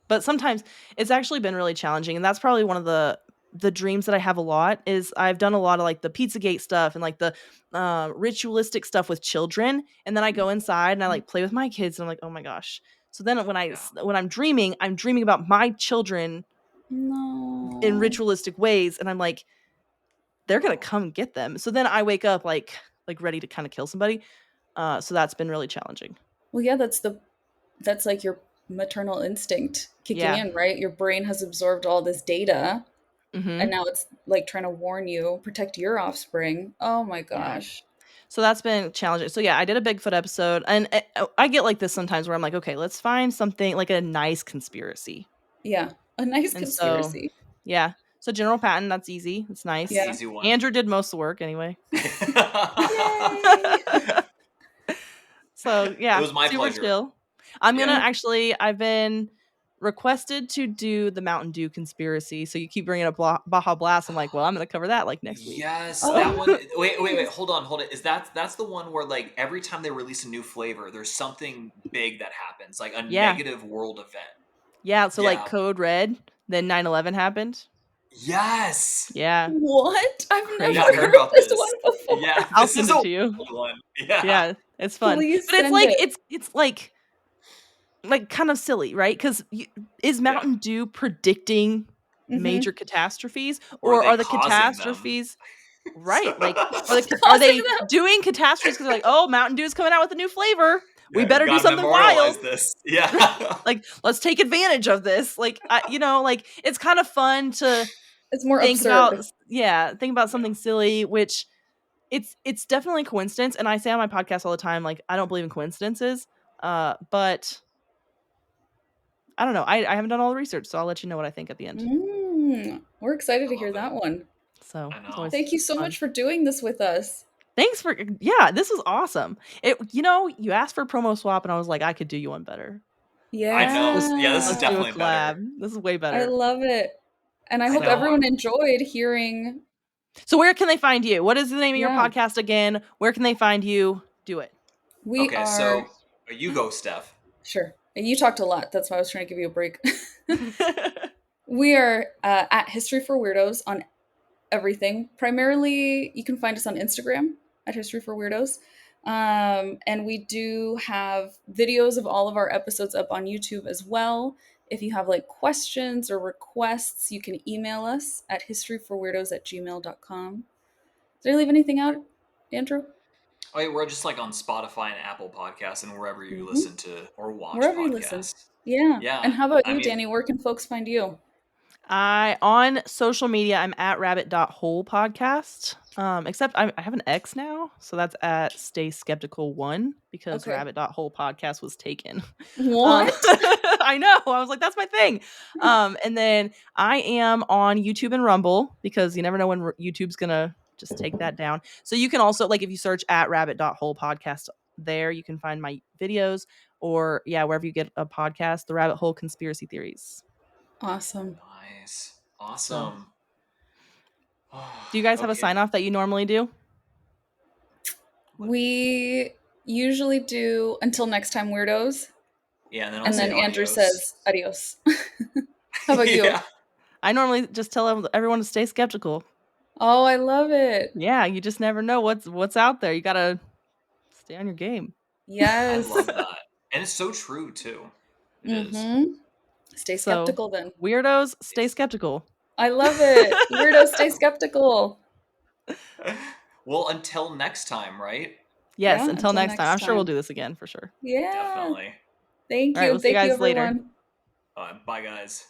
But sometimes it's actually been really challenging, and that's probably one of the dreams that I have a lot is I've done a lot of like the Pizzagate stuff and like the ritualistic stuff with children, and then I go inside and I like play with my kids and I'm like, "Oh my gosh." So then Yeah. when I'm dreaming about my children in No. ritualistic ways, and I'm like, they're gonna Oh. come get them. So then I wake up like ready to kind of kill somebody. So that's been really challenging. Well, yeah, that's like your maternal instinct kicking Yeah. in, right? Your brain has absorbed all this data and Hmm. now it's like trying to warn you, protect your offspring. Oh my Yeah. gosh. So that's been challenging. So yeah, I did a Bigfoot episode, and I get like this sometimes where I'm like, okay, let's find something like a nice conspiracy. Yeah. A nice And so conspiracy. yeah, so General Patton, that's easy. It's That's an nice. Yeah. easy one. Andrew did most of the work anyway. Yay. So It yeah, was my super pleasure. chill. I'm gonna Yeah. actually. I've been requested to do the Mountain Dew conspiracy. So you keep bringing up Baja Blast. I'm like, well, I'm gonna cover that like next week. Yes, Oh, that one. Wait. nice. Hold on, hold it. Is that's the one where like every time they release a new flavor, there's something big that happens, like a Yeah, negative world event. yeah. So like Yeah. Code Red, then 9/11 happened. Yes. Yeah, What? I've Yeah, never I crazy. heard heard about this this. one before. Yeah, I'll this is send a it to you. wild one. Yeah. Yeah, it's fun. Please But it's send like it. it's like kind of silly, right? Because is Yeah. Mountain Dew predicting Mm-hmm. major catastrophes, Or are or they are the causing them? catastrophes right? Like are Causing they them. doing catastrophes because they're like, oh, Mountain Dew's coming out with a new flavor, we Yeah, better do gotta something wild, memorialize this. right? Yeah. Like let's take advantage of this. Like like it's kind of fun to It's more think about, absurd. think about Yeah. something silly, which it's definitely coincidence, and I say on my podcast all the time, like I don't believe in coincidences, but I don't know. I haven't done all the research, so I'll let you know what I think at the end. We're excited I to hear love it. that one. So I it's know. always Thank you so fun. much for doing this with us. Thanks for yeah, this was awesome. You asked for a promo swap, and I was like, I could do you one better. I know. Let's Yeah, this is let's do a Yeah. definitely better. collab. This is way I better. love it. And I I hope So know. everyone enjoyed hearing. so where can they find you? What is the name of your Yeah, podcast again? Where can they find you? Do it. we Okay, are. so you go, Steph. Sure. And you talked a lot. That's why I was trying to give you a break. We are at History for Weirdos on everything. Primarily, you can find us on Instagram at History for Weirdos. And we do have videos of all of our episodes up on YouTube as well. If you have like questions or requests, you can email us at historyforweirdos@gmail.com. Did I leave anything out, Andrew? Oh, yeah, we're just like on Spotify and Apple Podcasts and wherever you Mm-hmm. listen to or watch Wherever you listen. podcasts. Yeah. Yeah, And how about I you, mean, Danny? Where can folks find you? I on social media I'm at rabbit.hole podcast. Except I have an X now, so that's at stay skeptical one because Okay. rabbit.hole podcast was taken. What? I know. I was like, that's my thing. And then I am on YouTube and Rumble because you never know when YouTube's gonna just take that down. So you can also like if you search at rabbit.hole podcast there, you can find my videos or wherever you get a podcast, the Rabbit Hole Conspiracy Theories. Awesome. nice. So Awesome. do you guys have a Okay. sign off that you normally do? We usually do until next time, weirdos. Yeah, and then I'll And say then Andrew adios. says adios. How about you? Yeah. I normally just tell everyone to stay skeptical. Oh, I love it. Yeah, you just never know what's out there. You gotta stay on your game. I Yes. love that. And it's so true too. It is. Stay So, skeptical then. weirdos, stay skeptical. I love it. Weirdos, stay skeptical. Well, until next time, right? Yes, Yeah, until until next time. I'm next sure we'll time. do this again for sure. Yeah. Definitely. Thank All right, you. we'll see you Thank you, guys later. everyone. Bye, guys.